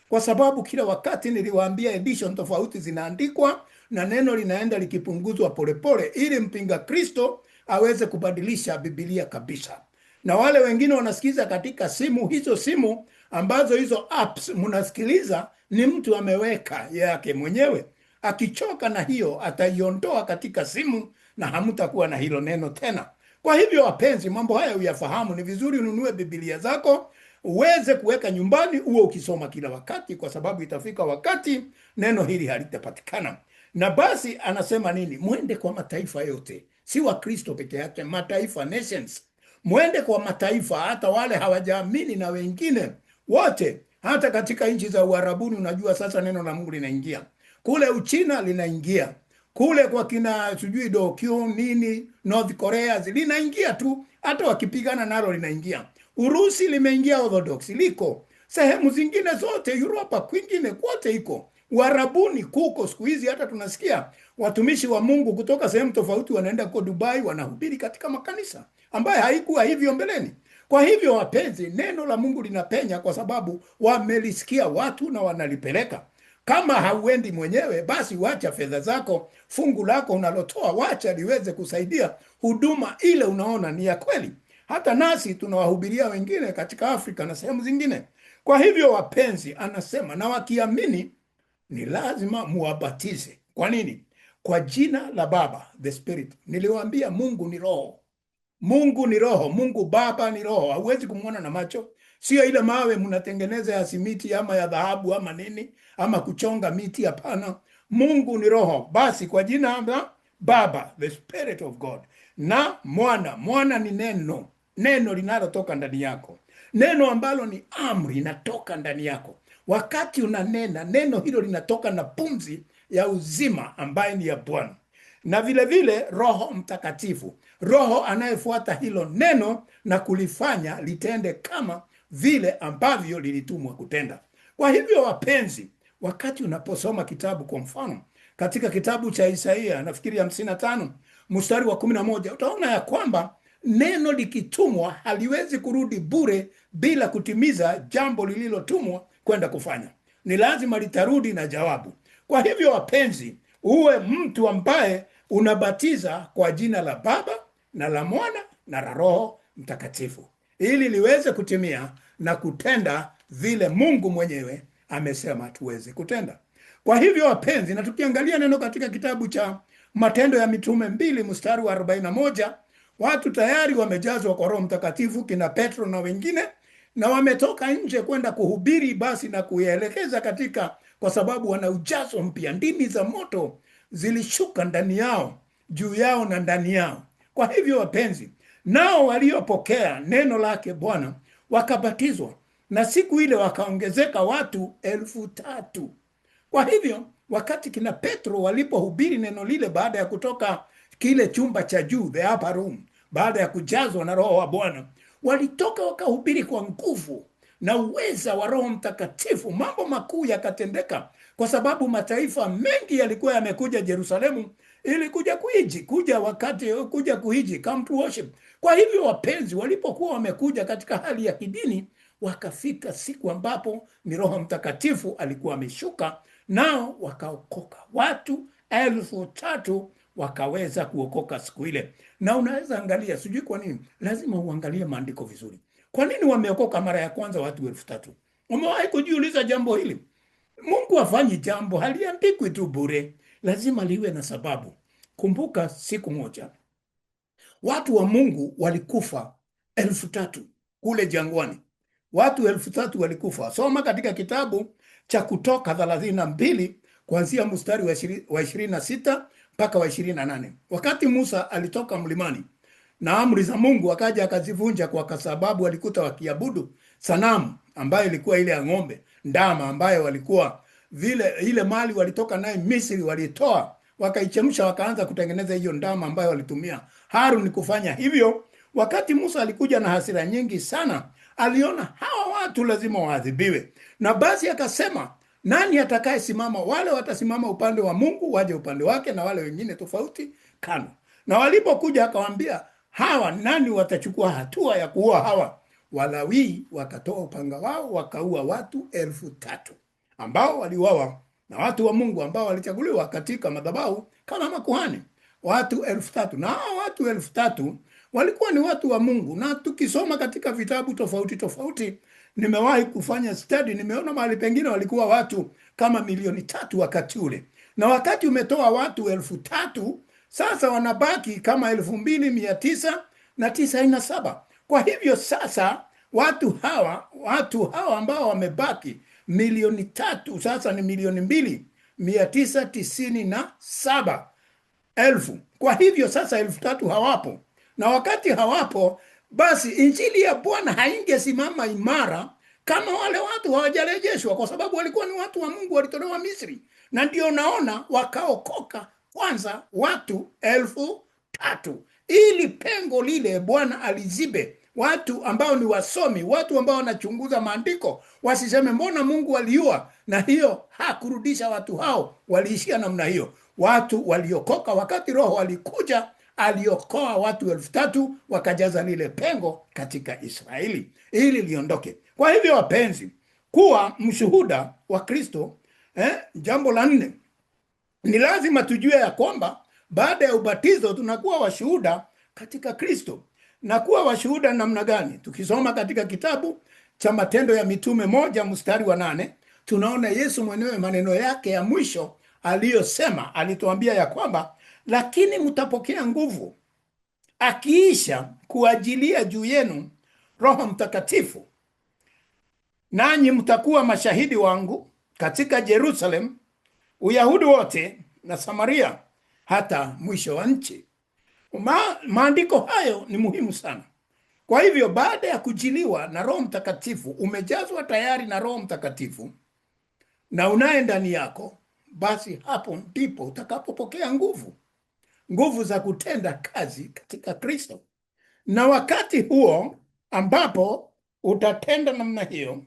Speaker 1: kwa sababu kila wakati niliwaambia edition tofauti zinaandikwa na neno linaenda likipunguzwa polepole, ili mpinga Kristo aweze kubadilisha Biblia kabisa. Na wale wengine wanasikiza katika simu, hizo simu ambazo hizo apps mnasikiliza, ni mtu ameweka yake mwenyewe. Akichoka na hiyo ataiondoa katika simu na hamtakuwa na hilo neno tena. Kwa hivyo wapenzi, mambo haya uyafahamu. Ni vizuri ununue Biblia zako uweze kuweka nyumbani, uwe ukisoma kila wakati, kwa sababu itafika wakati neno hili halitapatikana. Na basi anasema nini? Mwende kwa mataifa yote, si wa Kristo peke yake, mataifa, nations. Mwende kwa mataifa, hata wale hawajaamini na wengine wote, hata katika nchi za Uarabuni. Unajua sasa neno la Mungu linaingia kule, Uchina linaingia kule, kwa kina sijui Dokyo nini, North Korea linaingia tu, hata wakipigana nalo linaingia. Urusi limeingia Orthodox, liko sehemu zingine zote Europa, kwingine kote iko. Uarabuni kuko siku hizi, hata tunasikia watumishi wa Mungu kutoka sehemu tofauti wanaenda kwa Dubai, wanahubiri katika makanisa ambaye haikuwa hivyo mbeleni. Kwa hivyo wapenzi, neno la Mungu linapenya kwa sababu wamelisikia watu na wanalipeleka. Kama hauendi mwenyewe, basi wacha fedha zako, fungu lako unalotoa, wacha liweze kusaidia huduma ile unaona ni ya kweli. Hata nasi tunawahubiria wengine katika Afrika na sehemu zingine. Kwa hivyo wapenzi, anasema na wakiamini ni lazima muwabatize. Kwa nini? Kwa jina la Baba, the Spirit. Niliwaambia Mungu ni roho. Mungu ni roho. Mungu Baba ni roho. Hauwezi kumwona na macho. Sio ile mawe mnatengeneza ya simiti ama ya dhahabu ama nini, ama kuchonga miti, hapana. Mungu ni roho. Basi kwa jina la Baba, the Spirit of God, na Mwana. Mwana ni neno. Neno linalotoka ndani yako. Neno ambalo ni amri inatoka ndani yako. Wakati unanena, neno hilo linatoka na pumzi ya uzima ambaye ni ya Bwana. Na vile vile Roho Mtakatifu, roho anayefuata hilo neno na kulifanya litende kama vile ambavyo lilitumwa kutenda. Kwa hivyo wapenzi, wakati unaposoma kitabu, kwa mfano katika kitabu cha Isaia, nafikiri 55 mstari wa 11, utaona ya kwamba neno likitumwa haliwezi kurudi bure bila kutimiza jambo lililotumwa kwenda kufanya. Ni lazima litarudi na jawabu. Kwa hivyo wapenzi, uwe mtu ambaye unabatiza kwa jina la Baba na la Mwana na la Roho Mtakatifu, ili liweze kutimia na kutenda vile Mungu mwenyewe amesema tuweze kutenda. Kwa hivyo wapenzi, na tukiangalia neno katika kitabu cha Matendo ya Mitume 2 mstari wa 41, watu tayari wamejazwa kwa Roho Mtakatifu, kina Petro na wengine, na wametoka nje kwenda kuhubiri basi na kuelekeza katika, kwa sababu wana ujazo mpya. Ndimi za moto zilishuka ndani yao, juu yao na ndani yao. Kwa hivyo wapenzi, nao waliopokea neno lake Bwana wakabatizwa, na siku ile wakaongezeka watu 3,000. Kwa hivyo wakati kina Petro walipohubiri neno lile, baada ya kutoka kile chumba cha juu, the upper room, baada ya kujazwa na Roho wa Bwana, walitoka wakahubiri kwa nguvu na uweza wa Roho Mtakatifu. Mambo makuu yakatendeka, kwa sababu mataifa mengi yalikuwa yamekuja Yerusalemu ili kuja kuhiji, kuja kuhiji, come to worship, Kwa hivyo wapenzi, walipokuwa wamekuja katika hali ya kidini, wakafika siku ambapo ni Roho Mtakatifu alikuwa ameshuka, nao wakaokoka. Watu 3,000 wakaweza kuokoka siku ile. Na unaweza angalia, sijui kwa nini, lazima uangalie maandiko vizuri. Kwa nini wameokoka mara ya kwanza watu 3,000? Umewahi kujiuliza jambo hili? Mungu hafanyi jambo, haliandikwi tu bure, lazima liwe na sababu. Kumbuka siku moja watu wa Mungu walikufa 3,000 kule jangwani. Watu 3,000 walikufa. Soma katika kitabu cha Kutoka 32 kuanzia mstari wa 26 mpaka wa 28. Wakati Musa alitoka mlimani na amri za Mungu, akaja akazivunja kwa sababu walikuta wakiabudu sanamu ambayo ilikuwa ile ya ng'ombe, ndama ambayo walikuwa ile mali walitoka naye Misri, walitoa wakaichemsha, wakaanza kutengeneza hiyo ndama ambayo walitumia Haruni kufanya hivyo. Wakati Musa alikuja na hasira nyingi sana, aliona hawa watu lazima waadhibiwe, na basi akasema, nani atakaye simama? Wale watasimama upande wa Mungu waje upande wake, na wale wengine tofauti kando. Na walipokuja akawaambia, hawa nani watachukua hatua ya kuua hawa? Walawi wakatoa upanga wao wakaua watu 3,000 ambao waliuawa na watu wa Mungu ambao walichaguliwa katika madhabahu kama makuhani. Watu 3,000, na hao watu 3,000 walikuwa ni watu wa Mungu. Na tukisoma katika vitabu tofauti tofauti, nimewahi kufanya study, nimeona mahali pengine walikuwa watu kama 1,300,000 wakati ule. Na wakati umetoa watu 3,000, sasa wanabaki kama 2,997. Kwa hivyo sasa watu hawa ambao wamebaki 1,300,000 sasa ni 2,997,000. Kwa hivyo sasa 3,000 hawapo, na wakati hawapo, basi injili ya Bwana haingesimama imara kama wale watu hawajarejeshwa, kwa sababu walikuwa ni watu wa Mungu, walitolewa Misri. Na ndio naona wakaokoka kwanza watu 3,000, ili pengo lile Bwana alizibe. Watu ambao ni wasomi, watu ambao wanachunguza maandiko, wasiseme mbona Mungu aliua, na hiyo hakurudisha watu hao, waliishia namna hiyo. Watu waliokoka wakati Roho alikuja, aliokoa watu 3,000, wakajaza lile pengo katika Israeli ili liondoke. Kwa hivyo wapenzi, kuwa mshuhuda wa Kristo, jambo la 4, ni lazima tujue ya kwamba baada ya ubatizo tunakuwa washuhuda katika Kristo. Na kuwa washuhuda namna gani? Tukisoma katika kitabu cha Matendo ya Mitume 1 mstari wa 8, tunaona Yesu mwenyewe maneno yake ya mwisho aliyosema, alituambia ya kwamba, lakini mtapokea nguvu akiisha kuajilia juu yenu Roho Mtakatifu, nanyi mtakuwa mashahidi wangu katika Jerusalem, Uyahudi wote na Samaria, hata mwisho wa nchi. Maandiko hayo ni muhimu sana. Kwa hivyo baada ya kujiliwa na Roho Mtakatifu, umejazwa tayari na Roho Mtakatifu na unaye ndani yako, basi hapo ndipo utakapopokea nguvu za kutenda kazi katika Kristo. Na wakati huo ambapo utatenda namna hiyo,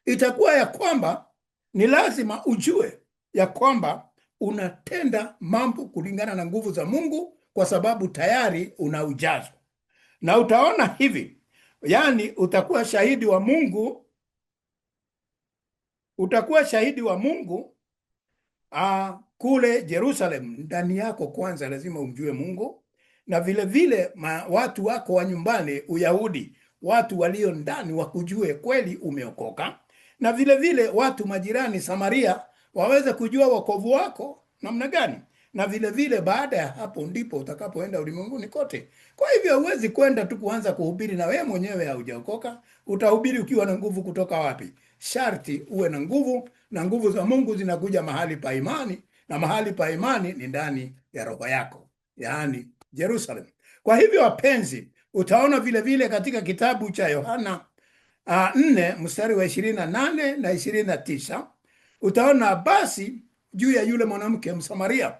Speaker 1: itakuwa ya kwamba ni lazima ujue ya kwamba unatenda mambo kulingana na nguvu za Mungu, kwa sababu tayari una ujazo. Na utaona hivi, yani utakuwa shahidi wa Mungu, kule Jerusalem. Ndani yako kwanza lazima umjue Mungu, na vile vile watu wako wa nyumbani Uyahudi, watu walio ndani wakujue kweli umeokoka, na vile vile watu majirani Samaria waweze kujua wokovu wako namna gani. Na vile vile baada ya hapo ndipo utakapoenda ulimwenguni kote. Kwa hivyo huwezi kwenda tu kuanza kuhubiri na wewe mwenyewe haujaokoka. Utahubiri ukiwa na nguvu kutoka wapi? Sharti uwe na nguvu, na nguvu za Mungu zinakuja mahali pa imani, na mahali pa imani ni ndani ya roho yako, yaani Jerusalem. Kwa hivyo wapenzi, utaona vile vile katika kitabu cha Yohana 4 mstari wa 28 na 29, utaona basi juu ya yule mwanamke Msamaria.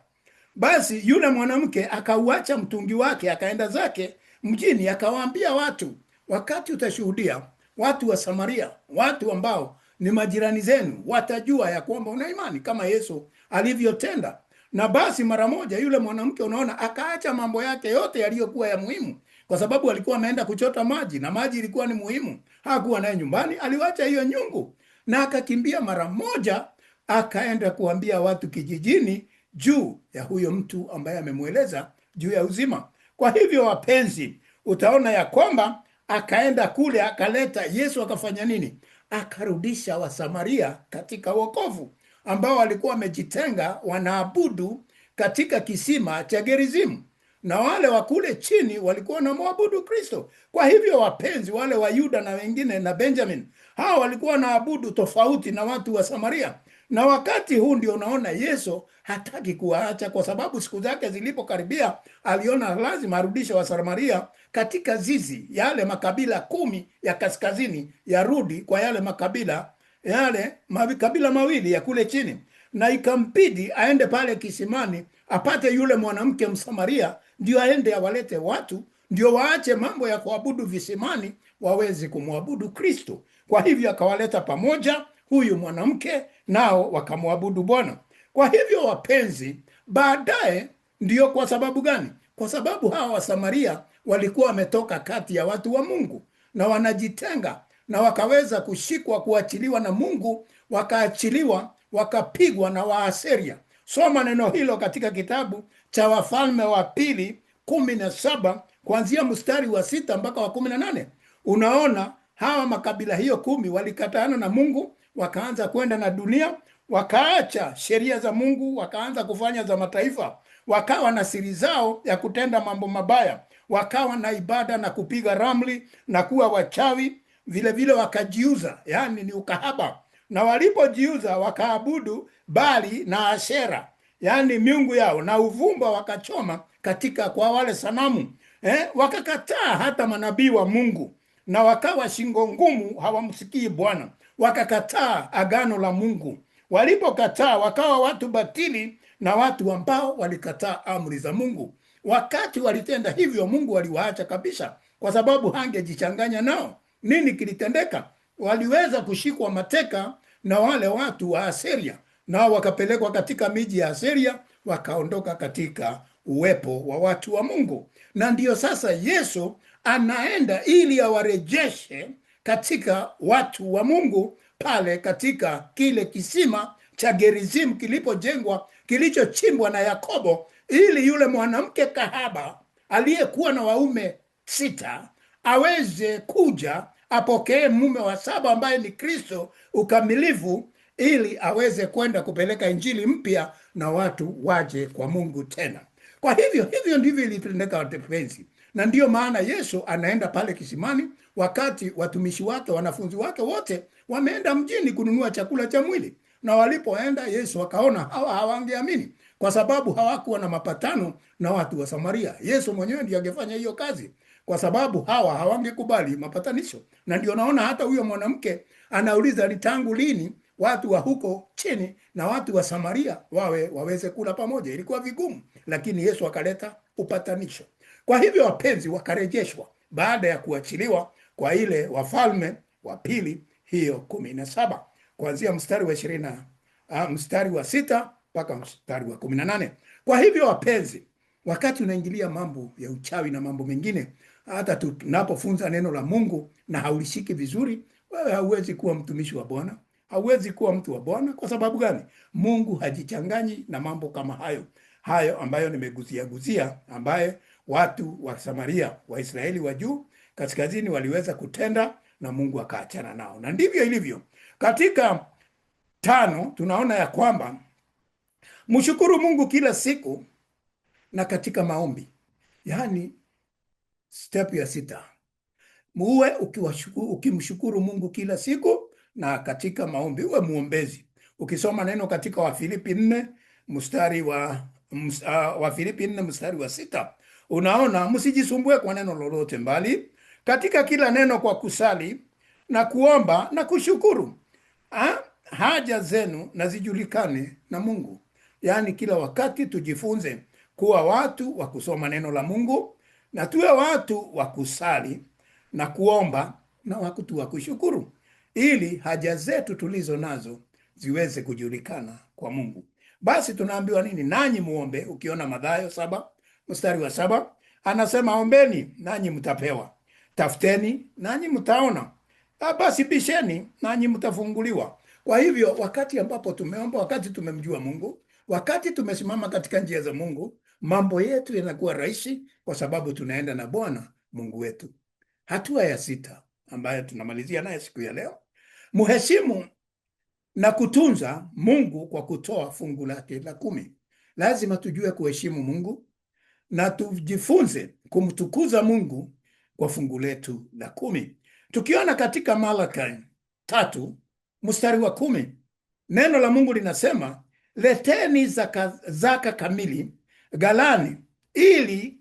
Speaker 1: Basi yule mwanamke akauacha mtungi wake, akaenda zake mjini, akawaambia watu, wakati utashuhudia, watu wa Samaria, watu ambao ni majirani zenu, watajua ya kwamba una imani kama Yesu alivyotenda. Na basi mara moja yule mwanamke, unaona, akaacha mambo yake yote yaliyokuwa ya muhimu, kwa sababu alikuwa ameenda kuchota maji na maji ilikuwa ni muhimu. Hakuwa naye nyumbani, aliwacha hiyo nyungu na akakimbia mara moja, akaenda kuambia watu kijijini juu ya huyo mtu ambaye amemweleza juu ya uzima. Kwa hivyo wapenzi, utaona ya kwamba akaenda kule akaleta, Yesu akafanya nini? Akarudisha Wasamaria katika wokovu, ambao walikuwa wamejitenga wanaabudu katika kisima cha Gerizimu, na wale wa kule chini walikuwa wanamwabudu Kristo. Kwa hivyo wapenzi, wale wa Yuda na wengine na Benjamin, hawa walikuwa wanaabudu tofauti na watu wa Samaria. Na wakati huu ndio unaona Yesu hataki kuwaacha, kwa sababu siku zake zilipokaribia aliona lazima arudishe Wasamaria katika zizi, yale makabila 10 ya kaskazini yarudi kwa yale makabila mawili ya kule chini, na ikambidi aende pale kisimani apate yule mwanamke Msamaria, ndio aende awalete watu, ndio waache mambo ya kuabudu visimani, waweze kumwabudu Kristo. Kwa hivyo akawaleta pamoja huyu mwanamke, nao wakamwabudu Bwana. Kwa hivyo wapenzi, baadaye ndio, kwa sababu gani? Kwa sababu hawa Wasamaria walikuwa wametoka kati ya watu wa Mungu na wanajitenga, na wakaweza kushikwa, kuachiliwa na Mungu, wakaachiliwa, wakapigwa na Waaseria. Soma neno hilo katika kitabu cha Wafalme wa Pili 17 kuanzia mstari wa 6 mpaka wa 18. Unaona hawa makabila hiyo 10 walikataana na Mungu, wakaanza kwenda na dunia, wakaacha sheria za Mungu, wakaanza kufanya za mataifa, wakawa na siri zao ya kutenda mambo mabaya, wakawa na ibada na kupiga ramli na kuwa wachawi, vile vile wakajiuza, yani ni ukahaba. Na walipojiuza wakaabudu Bali na Ashera, yani miungu yao, na uvumba wakachoma katika kwa wale sanamu. Wakakataa hata manabii wa Mungu, na wakawa shingo ngumu, hawamsikii Bwana. Wakakataa agano la Mungu. Walipokataa wakawa watu batili na watu ambao walikataa amri za Mungu. Wakati walitenda hivyo, Mungu aliwaacha kabisa, kwa sababu hangejichanganya nao. Nini kilitendeka? Waliweza kushikwa mateka na wale watu wa Asiria, nao wakapelekwa katika miji ya Asiria, wakaondoka katika uwepo wa watu wa Mungu. Na ndiyo sasa Yesu anaenda ili awarejeshe katika watu wa Mungu pale katika kile kisima cha Gerizimu kilipojengwa, kilichochimbwa na Yakobo, ili yule mwanamke kahaba aliyekuwa na waume 6 aweze kuja apokee mume wa 7 ambaye ni Kristo ukamilifu, ili aweze kwenda kupeleka injili mpya na watu waje kwa Mungu tena. Kwa hivyo ndivyo ilitendeka wapenzi. Na ndiyo maana Yesu anaenda pale kisimani, wakati watumishi wake, wanafunzi wake wote wameenda mjini kununua chakula cha mwili. Na walipoenda, Yesu akaona hawa hawangeamini, kwa sababu hawakuwa na mapatano na watu wa Samaria. Yesu mwenyewe ndiye angefanya hiyo kazi, kwa sababu hawa hawangekubali mapatanisho. Na ndio naona hata huyo mwanamke anauliza, ni tangu lini watu wa huko chini na watu wa Samaria waweze kula pamoja? Ilikuwa vigumu, lakini Yesu akaleta upatanisho. Kwa hivyo wapenzi, wakarejeshwa baada ya kuachiliwa kwa ile Wafalme wa Pili hiyo 17 kuanzia mstari wa 6 mpaka mstari wa 18. Kwa hivyo wapenzi, wakati unaingilia mambo ya uchawi na mambo mengine, hata tunapofunza neno la Mungu na haulishiki vizuri, wewe hauwezi kuwa mtumishi wa Bwana, hauwezi kuwa mtu wa Bwana. Kwa sababu gani? Mungu hajichanganyi na mambo kama hayo ambayo nimeguzia, ambaye watu wa Samaria, Waisraeli wa juu kaskazini waliweza kutenda, na Mungu akaachana nao. Na ndivyo ilivyo. Katika 5 tunaona ya kwamba mshukuru Mungu kila siku na katika maombi. Yani step ya 6, muwe ukimshukuru Mungu kila siku na katika maombi, uwe muombezi. Ukisoma neno katika Wafilipi 4 mstari wa 6, unaona, msijisumbue kwa neno lolote, mbali katika kila neno kwa kusali na kuomba na kushukuru haja zenu na zijulikane na Mungu. Yani kila wakati tujifunze kuwa watu wa kusoma neno la Mungu, na tuwe watu wa kusali na kuomba na watu wa kushukuru, ili haja zetu tulizo nazo ziweze kujulikana kwa Mungu. Basi tunaambiwa nini? Nanyi muombe. Ukiona Mathayo 7 mstari wa 7 anasema ombeni nanyi mtapewa, tafuteni nanyi mtaona, basi bisheni nanyi mtafunguliwa. Kwa hivyo wakati ambapo tumeomba, wakati tumemjua Mungu, wakati tumesimama katika njia za Mungu, mambo yetu yanakuwa rahisi, kwa sababu tunaenda na Bwana Mungu wetu. Hatua ya 6 ambayo tunamalizia naye siku ya leo, muheshimu na kutunza Mungu kwa kutoa fungu lake la 10. Lazima tujue kuheshimu Mungu na tujifunze kumtukuza Mungu kwa fungu letu la 10. Tukiona katika Malaki 3 mstari wa 10, neno la Mungu linasema, leteni zaka kamili ghalani, ili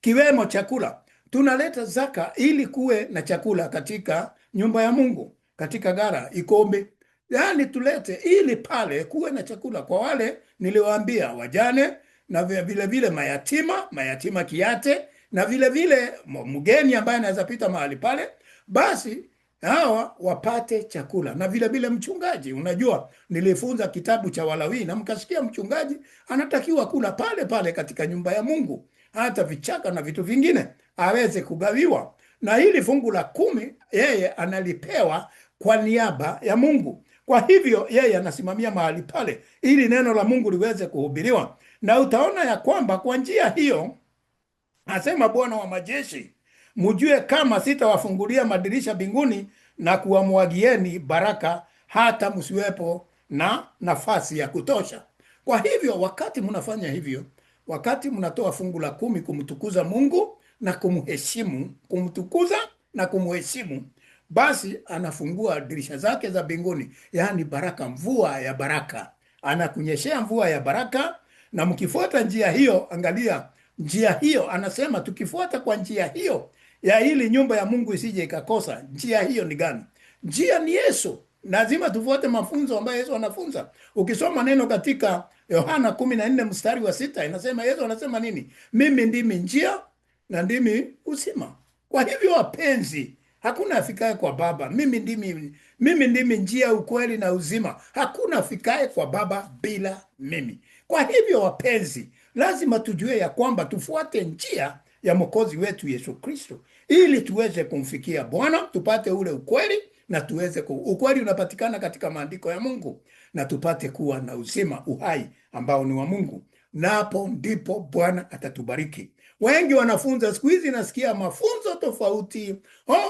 Speaker 1: kiwemo chakula. Tunaleta zaka ili kuwe na chakula katika nyumba ya Mungu, katika gara ikombe. Yaani tulete ili pale kuwe na chakula kwa wale niliwaambia, wajane na vile vile mayatima kiate, na vile vile mgeni ambaye anaweza pita mahali pale, basi hawa wapate chakula. Na vile vile mchungaji, unajua nilifunza kitabu cha Walawi na mkasikia mchungaji anatakiwa kula pale pale katika nyumba ya Mungu, hata vichaka na vitu vingine aweze kugawiwa. Na hili fungu la 10 yeye analipewa kwa niaba ya Mungu. Kwa hivyo yeye anasimamia mahali pale ili neno la Mungu liweze kuhubiriwa. Na utaona ya kwamba kwa njia hiyo, asema Bwana wa majeshi, mjue kama sitawafungulia madirisha mbinguni na kuwamwagieni baraka hata msiwepo na nafasi ya kutosha. Kwa hivyo wakati mnafanya hivyo, wakati mnatoa fungu la 10 kumtukuza Mungu na kumheshimu, kumtukuza na kumheshimu, basi anafungua dirisha zake za mbinguni, yaani baraka, mvua ya baraka, anakunyeshea mvua ya baraka. Na mkifuata njia hiyo, angalia njia hiyo, anasema tukifuata kwa njia hiyo ya ili nyumba ya Mungu isije ikakosa. Njia hiyo ni gani? Njia ni Yesu. Lazima tufuate mafunzo ambayo Yesu anafunza. Ukisoma neno katika Yohana 14 mstari wa 6, inasema, Yesu anasema nini? Mimi ndimi njia na ndimi uzima. Kwa hivyo wapenzi, hakuna afikaye kwa Baba. Mimi ndimi njia, ukweli na uzima. Hakuna afikaye kwa Baba bila mimi. Kwa hivyo wapenzi, lazima tujue ya kwamba tufuate njia ya Mwokozi wetu Yesu Kristo ili tuweze kumfikia Bwana, tupate ule ukweli na tuweze ukweli unapatikana katika maandiko ya Mungu, na tupate kuwa na uzima, uhai ambao ni wa Mungu. Na hapo ndipo Bwana atatubariki. Wengi wanafunza siku hizi, nasikia mafunzo tofauti.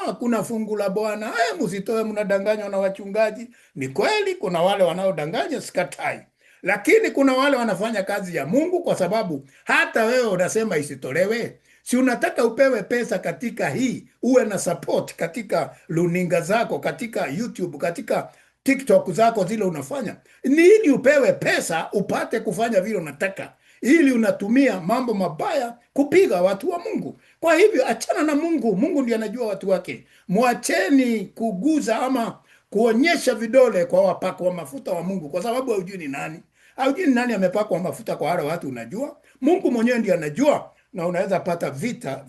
Speaker 1: Hakuna fungu la Bwana, msitoe, mnadanganywa na wachungaji. Ni kweli kuna wale wanaodanganya, sikatai. Lakini kuna wale wanafanya kazi ya Mungu, kwa sababu hata wewe unasema isitolewe. Si unataka upewe pesa katika hii, uwe na support katika luninga zako, katika YouTube, katika TikTok zako zile unafanya. Ni ili upewe pesa upate kufanya vile unataka, ili unatumia mambo mabaya kupiga watu wa Mungu. Kwa hivyo achana na Mungu. Mungu ndiye anajua watu wake. Mwacheni kuguza ama kuonyesha vidole kwa wapako wa mafuta wa Mungu, kwa sababu haujui ni nani. Haujui ni nani amepakwa mafuta kwa wale watu unajua. Mungu mwenyewe ndiye anajua, na unaweza pata vita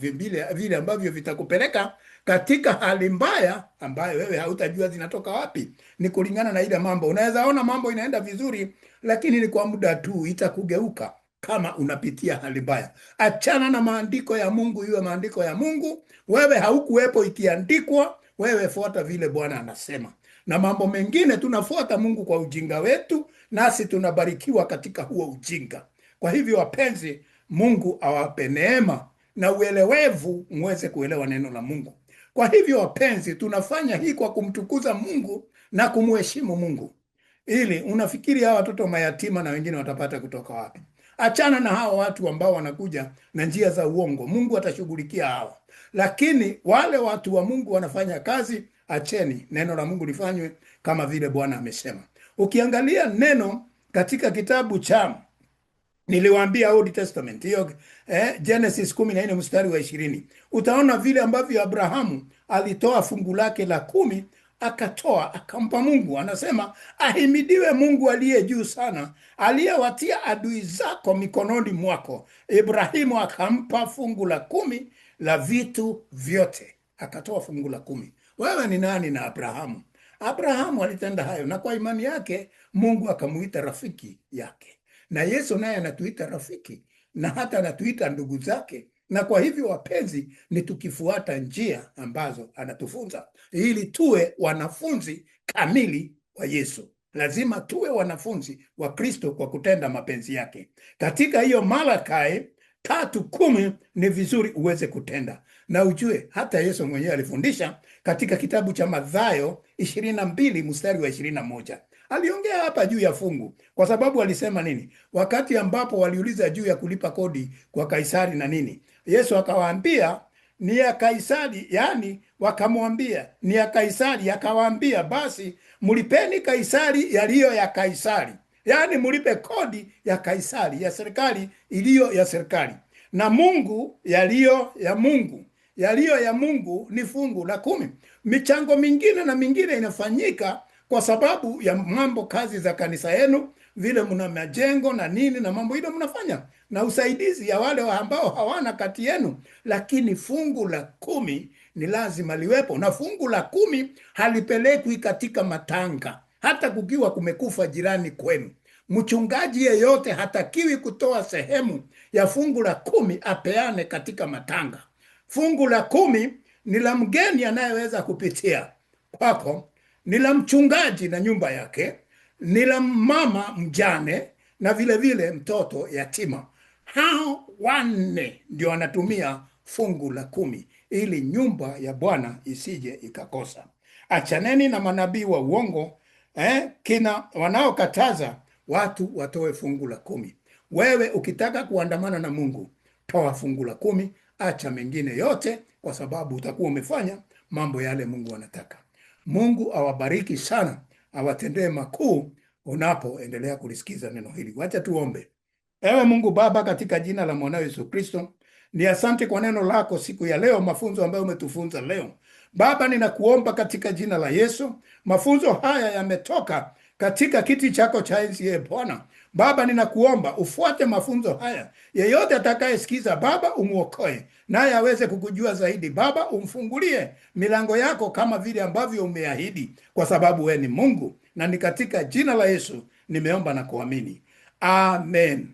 Speaker 1: vile ambavyo vitakupeleka katika hali mbaya ambayo wewe hautajua zinatoka wapi. Ni kulingana na ile mambo. Unaweza ona mambo inaenda vizuri, lakini ni kwa muda tu, itakugeuka kama unapitia hali mbaya. Achana na maandiko ya Mungu, iwe maandiko ya Mungu. Wewe haukuwepo ikiandikwa, wewe fuata vile Bwana anasema. Na mambo mengine tunafuata Mungu kwa ujinga wetu, nasi tunabarikiwa katika huo ujinga. Kwa hivyo wapenzi, Mungu awape neema na uelewevu muweze kuelewa neno la Mungu. Kwa hivyo wapenzi, tunafanya hii kwa kumtukuza Mungu na kumheshimu Mungu. Ili unafikiri hawa watoto mayatima na wengine watapata kutoka wapi? Achana na hawa watu ambao wanakuja na njia za uongo. Mungu atashughulikia hawa. Lakini wale watu wa Mungu wanafanya kazi, acheni neno la Mungu lifanywe kama vile Bwana amesema. Ukiangalia neno katika kitabu cha, niliwaambia Old Testament, hiyo Genesis 14 mstari wa 20, utaona vile ambavyo Abrahamu alitoa fungu lake la 10, akatoa akampa Mungu. Anasema, ahimidiwe Mungu aliye juu sana, aliyewatia adui zako mikononi mwako. Ibrahimu akampa fungu la 10 la vitu vyote, akatoa fungu la 10. Wewe ni nani na Abrahamu? Abrahamu alitenda hayo, na kwa imani yake Mungu akamuita rafiki yake, na Yesu naye anatuita rafiki na hata anatuita ndugu zake. Na kwa hivyo wapenzi, ni tukifuata njia ambazo anatufunza ili tuwe wanafunzi kamili wa Yesu. Lazima tuwe wanafunzi wa Kristo kwa kutenda mapenzi yake. Katika hiyo Malakai 3:10 ni vizuri uweze kutenda, na ujue hata Yesu mwenyewe alifundisha katika kitabu cha Mathayo 22 mstari wa 21. Aliongea hapa juu ya fungu, kwa sababu alisema nini? Wakati ambapo waliuliza juu ya kulipa kodi kwa Kaisari na nini, Yesu akawaambia ni ya Kaisari, yani wakamwambia ni ya Kaisari, akawaambia basi mlipeni Kaisari yaliyo ya Kaisari, yani mlipe kodi ya Kaisari, ya serikali iliyo ya serikali, na Mungu yaliyo ya Mungu. Yaliyo ya Mungu ni fungu la 10. Michango mingine na mingine inafanyika kwa sababu ya mambo, kazi za kanisa yenu, vile mna majengo na nini na mambo hilo mnafanya, na usaidizi ya wale ambao hawana kati yenu, lakini fungu la 10 ni lazima liwepo, na fungu la 10 halipelekwi katika matanga. Hata kukiwa kumekufa jirani kwenu, mchungaji yeyote hatakiwi kutoa sehemu ya fungu la 10 apeane katika matanga. Fungu la 10 ni la mgeni anayeweza kupitia kwako, ni la mchungaji na nyumba yake, ni la mama mjane, na vile vile mtoto yatima. Hao wanne ndio wanatumia fungu la 10 ili nyumba ya Bwana isije ikakosa. Achaneni na manabii wa uongo, kina wanaokataza watu watoe fungu la 10. Wewe ukitaka kuandamana na Mungu, toa fungu la 10, acha mengine yote, kwa sababu utakuwa umefanya mambo yale Mungu anataka. Mungu awabariki sana, awatendee makuu unapoendelea kulisikiza neno hili. Wacha tuombe. Ewe Mungu Baba, katika jina la mwanao Yesu Kristo, ni asante kwa neno lako siku ya leo, mafunzo ambayo umetufunza leo. Baba, ninakuomba katika jina la Yesu, mafunzo haya yametoka katika kiti chako cha enzi, Bwana. Baba, ninakuomba ufuate mafunzo haya. Yeyote atakayesikiza Baba, umuokoe naye aweze kukujua zaidi. Baba, umfungulie milango yako kama vile ambavyo umeahidi, kwa sababu wewe ni Mungu, na ni katika jina la Yesu nimeomba na kuamini. Amen.